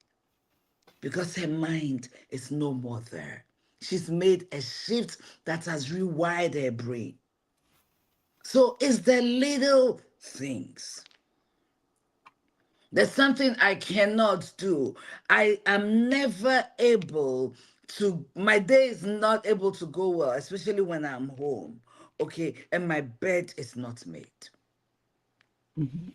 because her mind is no more there. She's made a shift that has rewired her brain. So it's the little things. There's something I cannot do. I am never able my day is not able to go well, especially when I'm home, okay, and my bed is not made. Mhm.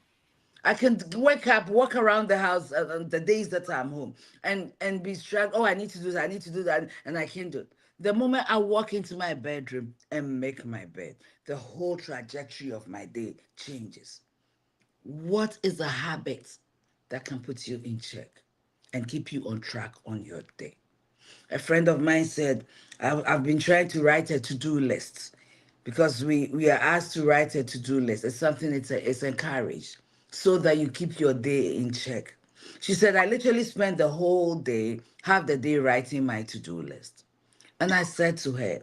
I can wake up, walk around the house the days that I'm home, and be struck. Oh, I need to do that. I need to do that, and I can't do it. The moment I walk into my bedroom and make my bed, the whole trajectory of my day changes. What is a habit that can put you in check and keep you on track on your day? A friend of mine said, I've been trying to write a to-do list because we are asked to write a to-do list. It's something it's encouraged so that you keep your day in check. She said, I literally spent the whole day, half the day writing my to-do list. And I said to her,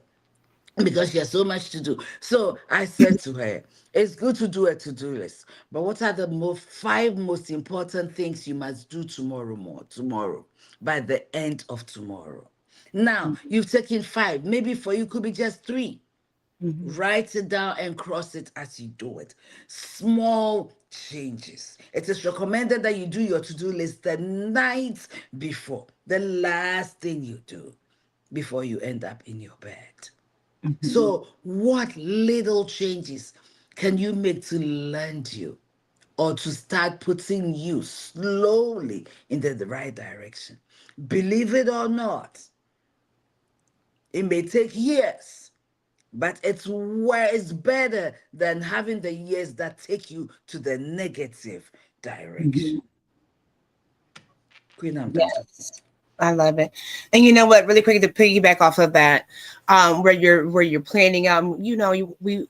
because she has so much to do. So I said to her, it's good to do a to-do list, but what are the five most important things you must do tomorrow, by the end of tomorrow? Now, you've taken 5. Maybe for you could be just 3. Mhm. Write it down and cross it as you do it. Small changes. It is recommended that you do your to-do list the night before, the last thing you do before you end up in your bed. Mhm. So, what little changes can you make to land you or to start putting you slowly in the right direction? Believe it or not, it may take years, but it's better than having the years that take you to the negative direction. Mhm. Queen, I'm done talking. Yes, I love it. And you know what? Really quick to piggyback off of that, where you're planning out, we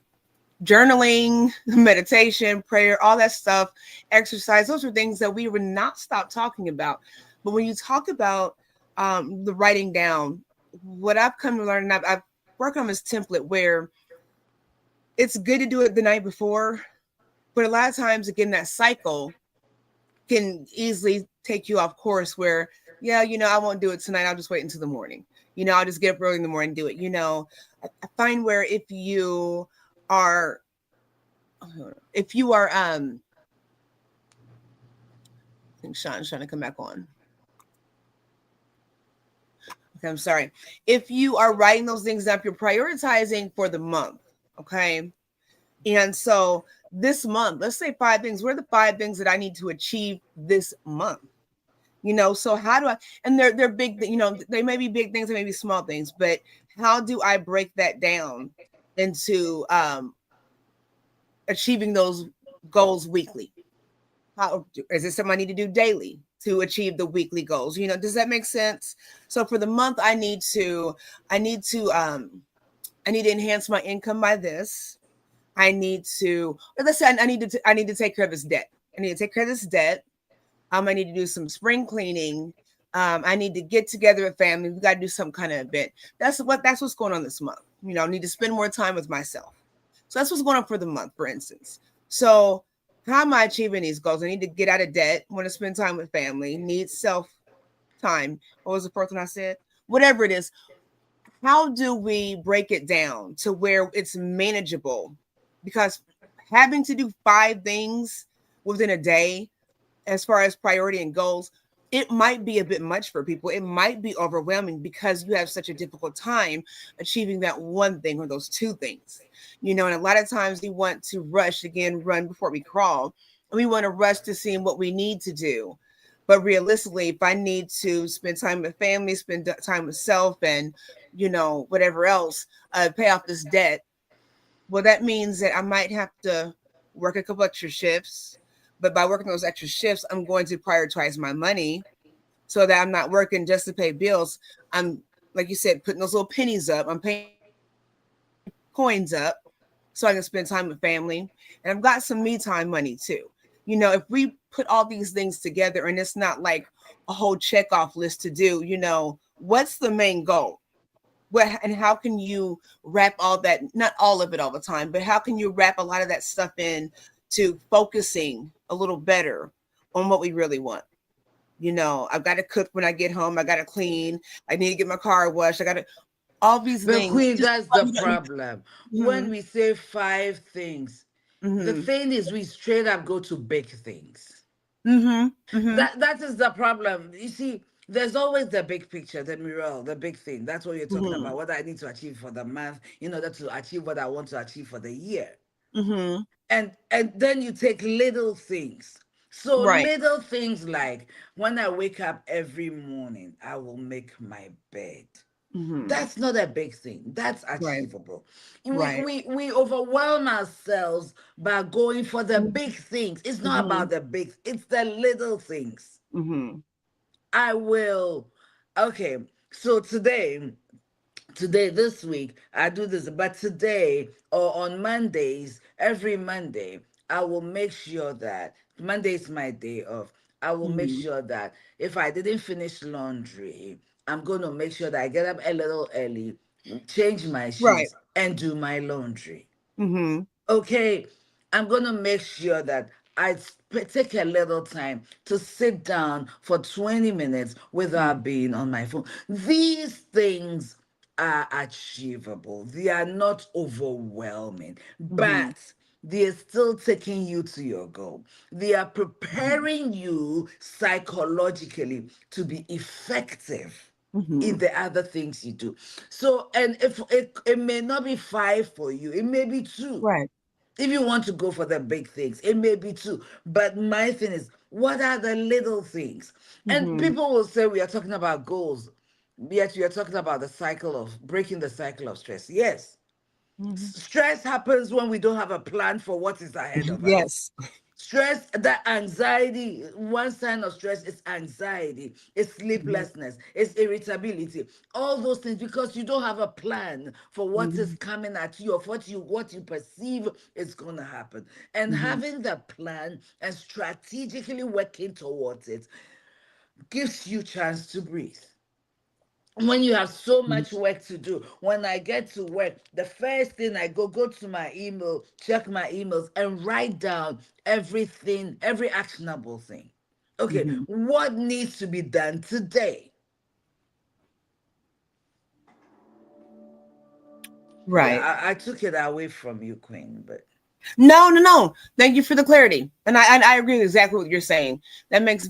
journaling, meditation, prayer, all that stuff, exercise. Those are things that we would not stop talking about. But when you talk about the writing down, what I've come to learn, and I've worked on this template where it's good to do it the night before, but a lot of times, again, that cycle can easily take you off course where, yeah, I won't do it tonight. I'll just wait until the morning. I'll just get up early in the morning and do it. I find where are, if you are, I think Sean's trying to come back on. Okay, I'm sorry. If you are writing those things up, you're prioritizing for the month. Okay. And so this month, let's say 5 things. What are the 5 things that I need to achieve this month? So how do I, and they're big, they may be big things, they may be small things, but how do I break that down into achieving those goals weekly? How is it something I need to do daily to achieve the weekly goals? Does that make sense? So for the month, I need to enhance my income by this. I need to, let's say I need to take care of this debt. I need to take care of this debt. I need to do some spring cleaning. I need to get together with family. We got to do some kind of event. That's what's going on this month. I need to spend more time with myself. So that's what's going on for the month, for instance. So how am I achieving these goals? I need to get out of debt. Want to spend time with family. Need self time. What was the first one I said? Whatever it is. How do we break it down to where it's manageable? Because having to do 5 things within a day, as far as priority and goals, it might be a bit much for people. It might be overwhelming because you have such a difficult time achieving that one thing or those 2 things. And a lot of times we want to rush, again, run before we crawl. And we want to rush to seeing what we need to do. But realistically, if I need to spend time with family, spend time with self, and, whatever else, pay off this debt, well, that means that I might have to work a couple extra shifts. But by working those extra shifts, I'm going to prioritize my money so that I'm not working just to pay bills. I'm, like you said, putting those little pennies up. I'm paying coins up so I can spend time with family. And I've got some me time money too. If we put all these things together and it's not like a whole check off list to do, what's the main goal? What and how can you wrap all that, not all of it all the time, but how can you wrap a lot of that stuff in to focusing a little better on what we really want? I've got to cook when I get home. I got to clean. I need to get my car washed. I got to, all these But things. Queen, Just, that's the problem. When mm-hmm, we say 5 things, the mm-hmm, thing is we straight up go to big things. mm-hmm, mm-hmm, That is the problem. You see, there's always the big picture, the mural, the big thing. That's what you're talking mm-hmm, about. What I need to achieve for the month in order to achieve what I want to achieve for the year. mm-hmm. And then you take little things. So Right. little things like when I wake up every morning, I will make my bed. Mm-hmm. That's not a big thing. That's Right. achievable. Right. We overwhelm ourselves by going for the big things. It's not Mm-hmm. about the big, it's the little things. Mm-hmm. I will. Okay, so today this week I do this, but today or on Mondays, every Monday I will make sure that Monday is my day off. I will make Mm-hmm. sure that if I didn't finish laundry, I'm going to make sure that I get up a little early, change my Right. sheets and do my laundry. Mm-hmm. Okay, I'm going to make sure that take a little time to sit down for 20 minutes without being on my phone. These things are achievable. They are not overwhelming, Mm-hmm. but they are still taking you to your goal. They are preparing you psychologically to be effective Mm-hmm. in the other things you do. So, and if it may not be 5 for you, it may be 2. Right. If you want to go for the big things, it may be 2. But my thing is, what are the little things? And Mm-hmm. people will say we are talking about goals, yet we are talking about the cycle of breaking the cycle of stress. Yes, Mm-hmm. stress happens when we don't have a plan for what is ahead of us. Yes. Stress, that anxiety, one sign of stress is anxiety, it's Mm-hmm. sleeplessness, it's irritability, all those things because you don't have a plan for what is coming at you or what you perceive is going to happen. And Mm-hmm. having the plan and strategically working towards it gives you chance to breathe. when you have so much work to do, when I get to work, the first thing I go to my email, check my emails, and write down everything, every actionable thing. Okay, Mm-hmm. what needs to be done today? Yeah, Right. I took it away from you, Queen, but No, no, no. Thank you for the clarity, and I agree with exactly what you're saying. That makes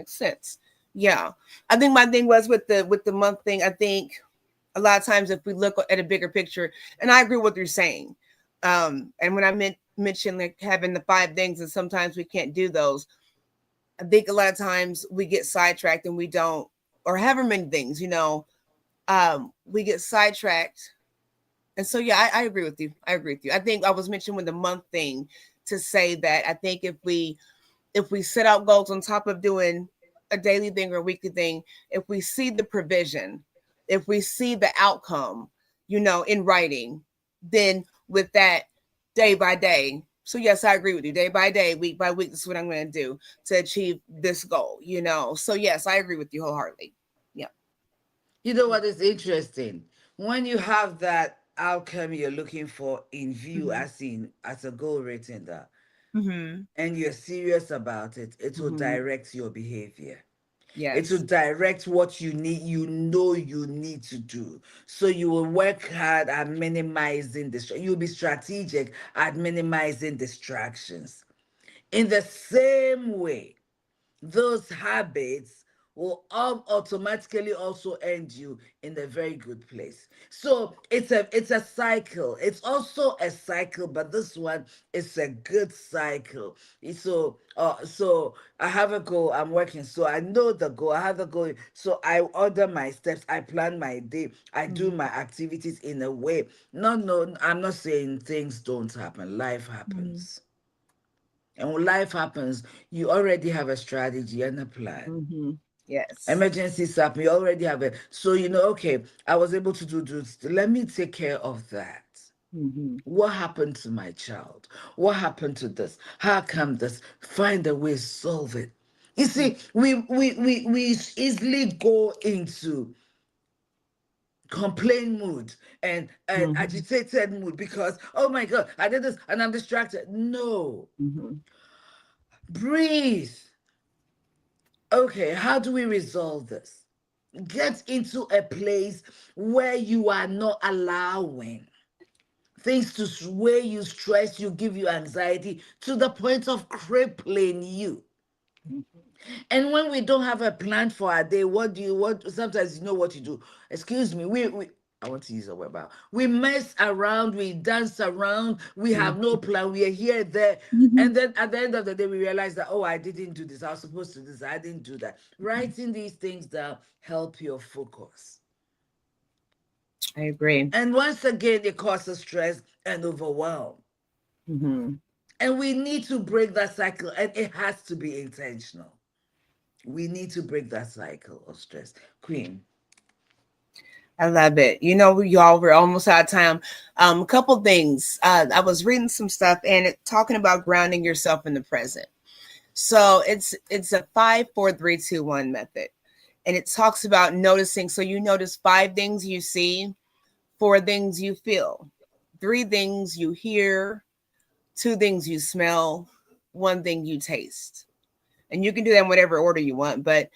sense. Yeah, I think my thing was with the month thing. I think a lot of times if we look at a bigger picture, and I agree with what you're saying. And when I mentioned like having the 5 things, and sometimes we can't do those. I think a lot of times we get sidetracked and we don't, or however many things, we get sidetracked. And so, yeah, I agree with you. I agree with you. I think I was mentioning with the month thing to say that I think if we set out goals on top of doing a daily thing or a weekly thing, if we see the provision, if we see the outcome, in writing, then with that day by day. So yes, I agree with you. Day by day, week by week, this is what I'm going to do to achieve this goal. So yes, I agree with you wholeheartedly. Yeah. you know what is interesting? When you have that outcome you're looking for in view, Mm-hmm. as a goal written there, Mm-hmm. and you're serious about it, it will Mm-hmm. direct your behavior. It will Yes. direct what you need, you need to do. So you will work hard at minimizing you'll be strategic at minimizing distractions. In the same way, those habits will automatically also end you in a very good place. So it's a cycle. It's also a cycle, but this one is a good cycle. So I have a goal. I'm working. So I know the goal. I have the goal. So I order my steps. I plan my day. I do Mm-hmm. my activities in a way. No, I'm not saying things don't happen. Life Mm-hmm. happens. And when life happens, you already have a strategy and a plan. Mm-hmm. Yes. Emergencies happen, you already have it. So you know, okay, I was able to do this. Let me take care of that. Mm-hmm. What happened to my child? What happened to this? How come this? Find a way, solve it. You see, we easily go into complain mood and Mm-hmm. agitated mood because oh my god, I did this and I'm distracted. No, Mm-hmm. breathe. Okay, how do we resolve this? Get into a place where you are not allowing things to sway you, stress you, give you anxiety to the point of crippling you. And when we don't have a plan for our day, what do you what sometimes you know what you do? Excuse me, we I want to use a word about. We mess around, we dance around, we have no plan, we are here, there. Mm-hmm. And then at the end of the day, we realize that, oh, I didn't do this. I was supposed to do this. I didn't do that. Writing these things down help your focus. I agree. And once again, it causes stress and overwhelm. Mm-hmm. And we need to break that cycle, and it has to be intentional. We need to break that cycle of stress. Queen. I love it. Y'all, we're almost out of time. A couple things. I was reading some stuff and talking about grounding yourself in the present. So it's a 5, 4, 3, 2, 1 method, and it talks about noticing. So you notice 5 things you see, 4 things you feel, 3 things you hear, 2 things you smell, 1 thing you taste, and you can do that in whatever order you want. But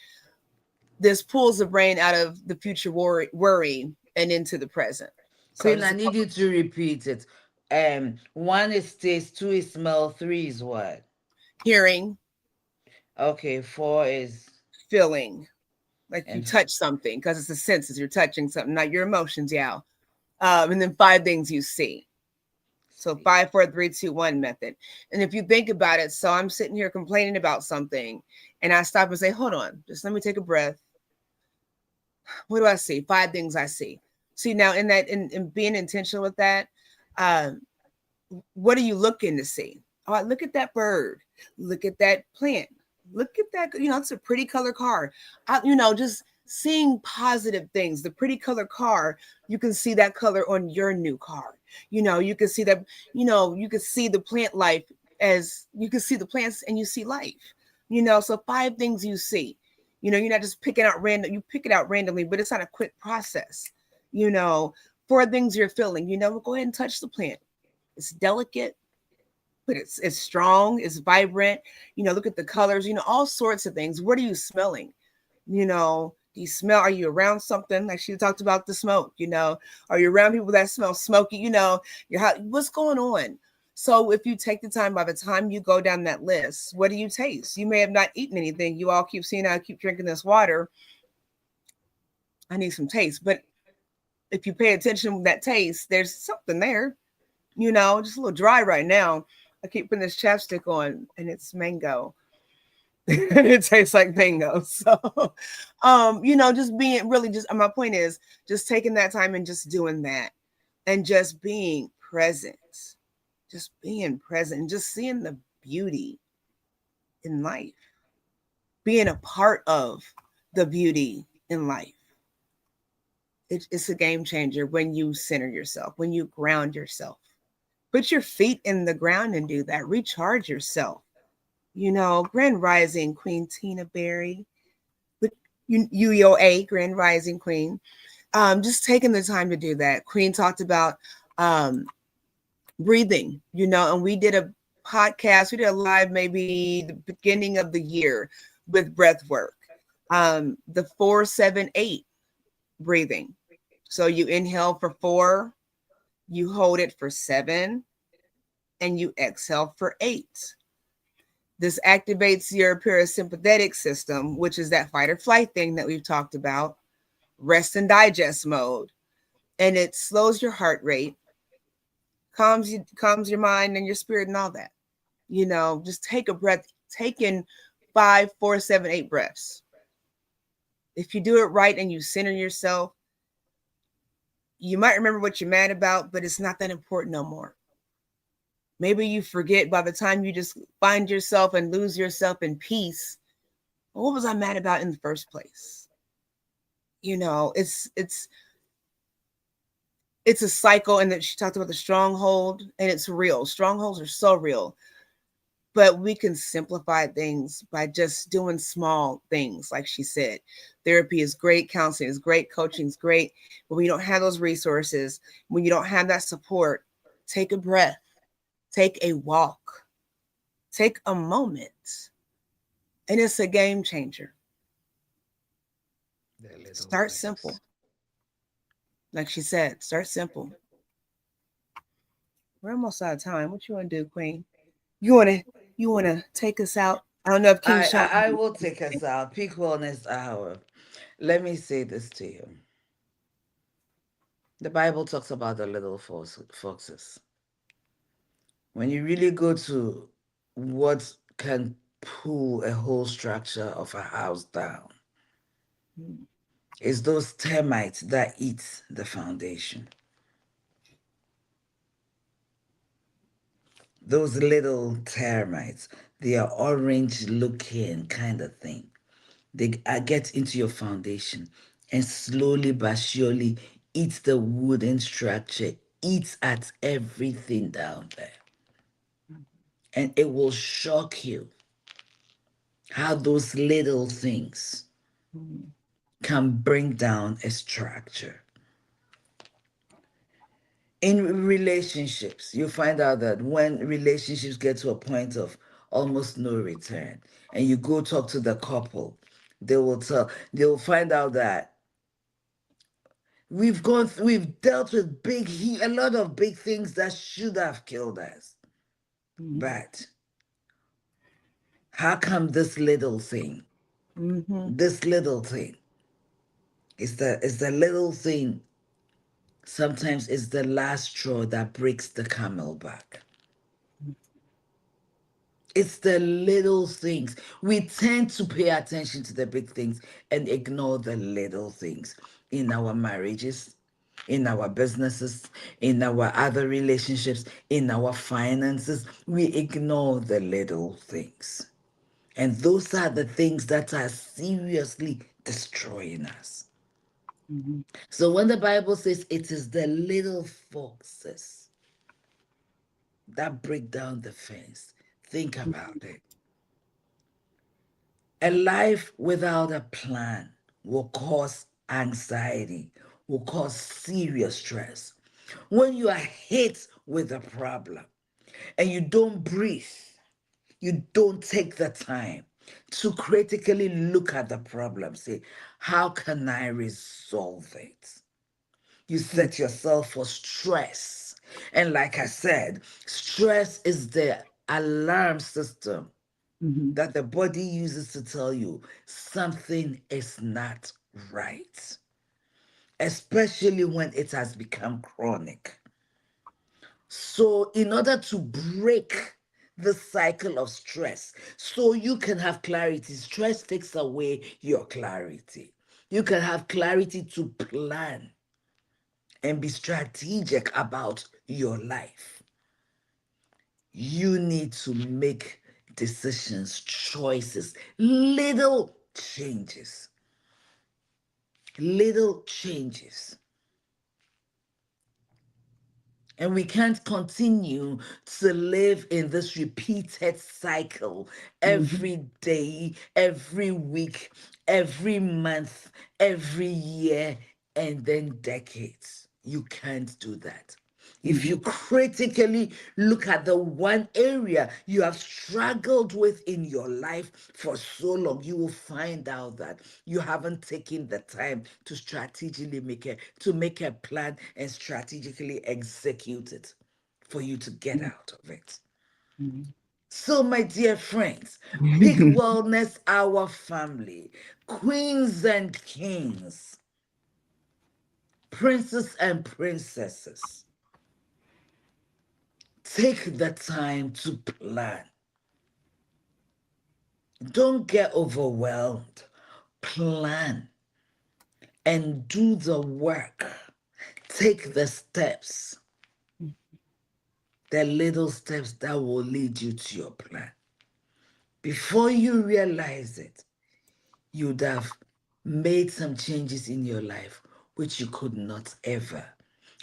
this pulls the brain out of the future worry and into the present. So Queen, just I a need couple you to repeat it. One is taste, two is smell, three is what? hearing, Okay, four is feeling, like you and touch something because it's the senses. You're touching something, not your emotions. Yeah. And then 5 things you see. So see. 5, 4, 3, 2, 1 method. And if you think about it, so I'm sitting here complaining about something, and I stop and say, "Hold on, just let me take a breath. What do I see? 5 things I see. See now in that in being intentional with that, uh, what are you looking to see? Oh, look at that bird. Look at that plant. Look at that. It's a pretty color car. Just seeing positive things. The pretty color car, you can see that color on your new car. You can see that, you can see the plant life as you can see the plants and you see life. So 5 things you see. You're not just picking out random, you pick it out randomly, but it's not a quick process. You know, for things you're feeling, go ahead and touch the plant. It's delicate, but it's strong, it's vibrant. Look at the colors, all sorts of things. What are you smelling? Do you smell, are you around something? Like she talked about the smoke, are you around people that smell smoky? What's going on? So if you take the time, by the time you go down that list, what do you taste? You may have not eaten anything. You all keep seeing I keep drinking this water. I need some taste. But if you pay attention to that taste, there's something there, just a little dry right now. I keep putting this chapstick on and it's mango. It tastes like mango. So, just being really just my point is just taking that time and just doing that and just being present, and just seeing the beauty in life, being a part of the beauty in life. It's a game changer when you center yourself, when you ground yourself. Put your feet in the ground and do that. Recharge yourself. Grand Rising Queen Tina Berry, with UOA, Grand Rising Queen. Just taking the time to do that. Queen talked about breathing, and we did a podcast, we did a live maybe the beginning of the year with breath work. The 4-7-8 breathing. So you inhale for 4, you hold it for 7, and you exhale for 8. This activates your parasympathetic system, which is that fight or flight thing that we've talked about, rest and digest mode. And it slows your heart rate, calms your mind and your spirit and all that. Just take a breath, take in 5, 4, 7, 8 breaths. If you do it right and you center yourself, you might remember what you're mad about, but it's not that important no more. Maybe you forget by the time you just find yourself and lose yourself in peace. What was I mad about in the first place? It's a cycle, and that she talked about the stronghold, and it's real. Strongholds are so real. But we can simplify things by just doing small things, like she said. Therapy is great, counseling is great, coaching is great. But when you don't have those resources, when you don't have that support, take a breath, take a walk, take a moment. And it's a game changer. Start simple. Like she said, start simple. We're almost out of time. What you want to do, Queen? You wanna take us out? I don't know if King Sean. I will take us out. Peak Wellness Hour. Let me say this to you. The Bible talks about the little foxes. When you really go to what can pull a whole structure of a house down, it's those termites that eat the foundation. Those little termites, they are orange looking kind of thing. They get into your foundation and slowly but surely eat the wooden structure, eats at everything down there. And it will shock you how those little things can bring down a structure. In relationships, you find out that when relationships get to a point of almost no return, and you go talk to the couple, they'll find out that we've dealt with a lot of big things that should have killed us. But how come this little thing, this little thing, is the little thing, sometimes it's the last straw that breaks the camel back. It's the little things. We tend to pay attention to the big things and ignore the little things in our marriages, in our businesses, in our other relationships, in our finances. We ignore the little things. And those are the things that are seriously destroying us. So when the Bible says it is the little foxes that break down the fence, think about it. A life without a plan will cause anxiety, will cause serious stress. When you are hit with a problem and you don't breathe, you don't take the time to critically look at the problem, say, how can I resolve it? You set yourself for stress. And like I said, stress is the alarm system Mhm. that the body uses to tell you something is not right, especially when it has become chronic. So, in order to break the cycle of stress, so you can have clarity, stress takes away your clarity. You can have clarity to plan and be strategic about your life. You need to make decisions, choices, little changes. Little changes. And we can't continue to live in this repeated cycle Mhm. every day, every week, every month, every year, and then decades. You can't do that. If you Mhm. critically look at the one area you have struggled with in your life for so long, you will find out that you haven't taken the time to strategically make a plan and strategically execute it for you to get out of it. Mhm. So, my dear friends, Peak Wellness, our family, queens and kings, princes and princesses, take the time to plan. Don't get overwhelmed. Plan and do the work. Take the steps, the little steps that will lead you to your plan. Before you realize it, you'd have made some changes in your life which you could not ever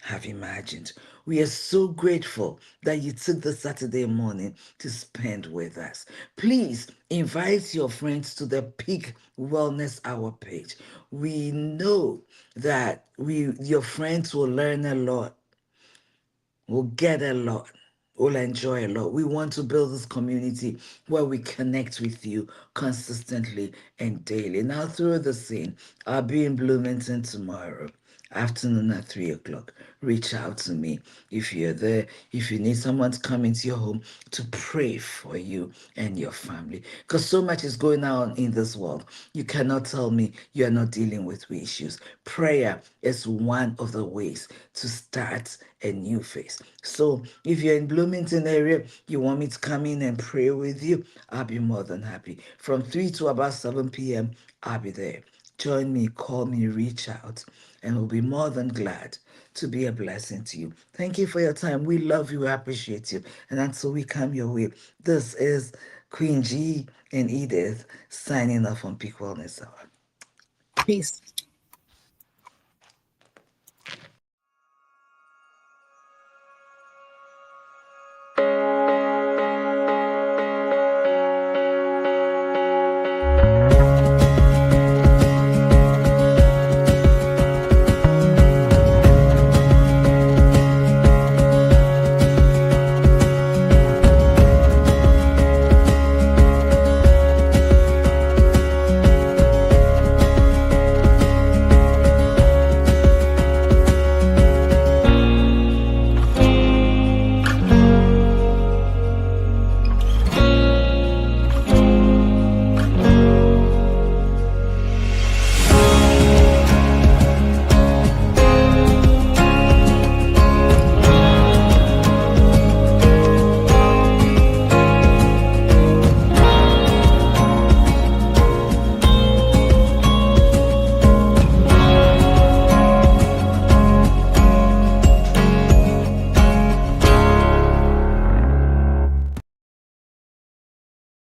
have imagined. We are so grateful that you took the Saturday morning to spend with us. Please invite your friends to the Peak Wellness Hour page. We know that your friends will learn a lot, will get a lot, will enjoy a lot. We want to build this community where we connect with you consistently and daily. Now, through the scene, I'll be in Bloomington tomorrow afternoon at 3 o'clock. Reach out to me if you're there, if you need someone to come into your home to pray for you and your family, because so much is going on in this world. You cannot tell me you're not dealing with issues. Prayer is one of the ways to start a new phase. So if you're in Bloomington area, you want me to come in and pray with you, I'll be more than happy. From 3 to about 7 p.m., I'll be there. Join me, call me, reach out, and we'll be more than glad to be a blessing to you. Thank you for your time. We love you, we appreciate you. And until we come your way, this is Queen G and Edith signing off on Peak Wellness Hour. Peace.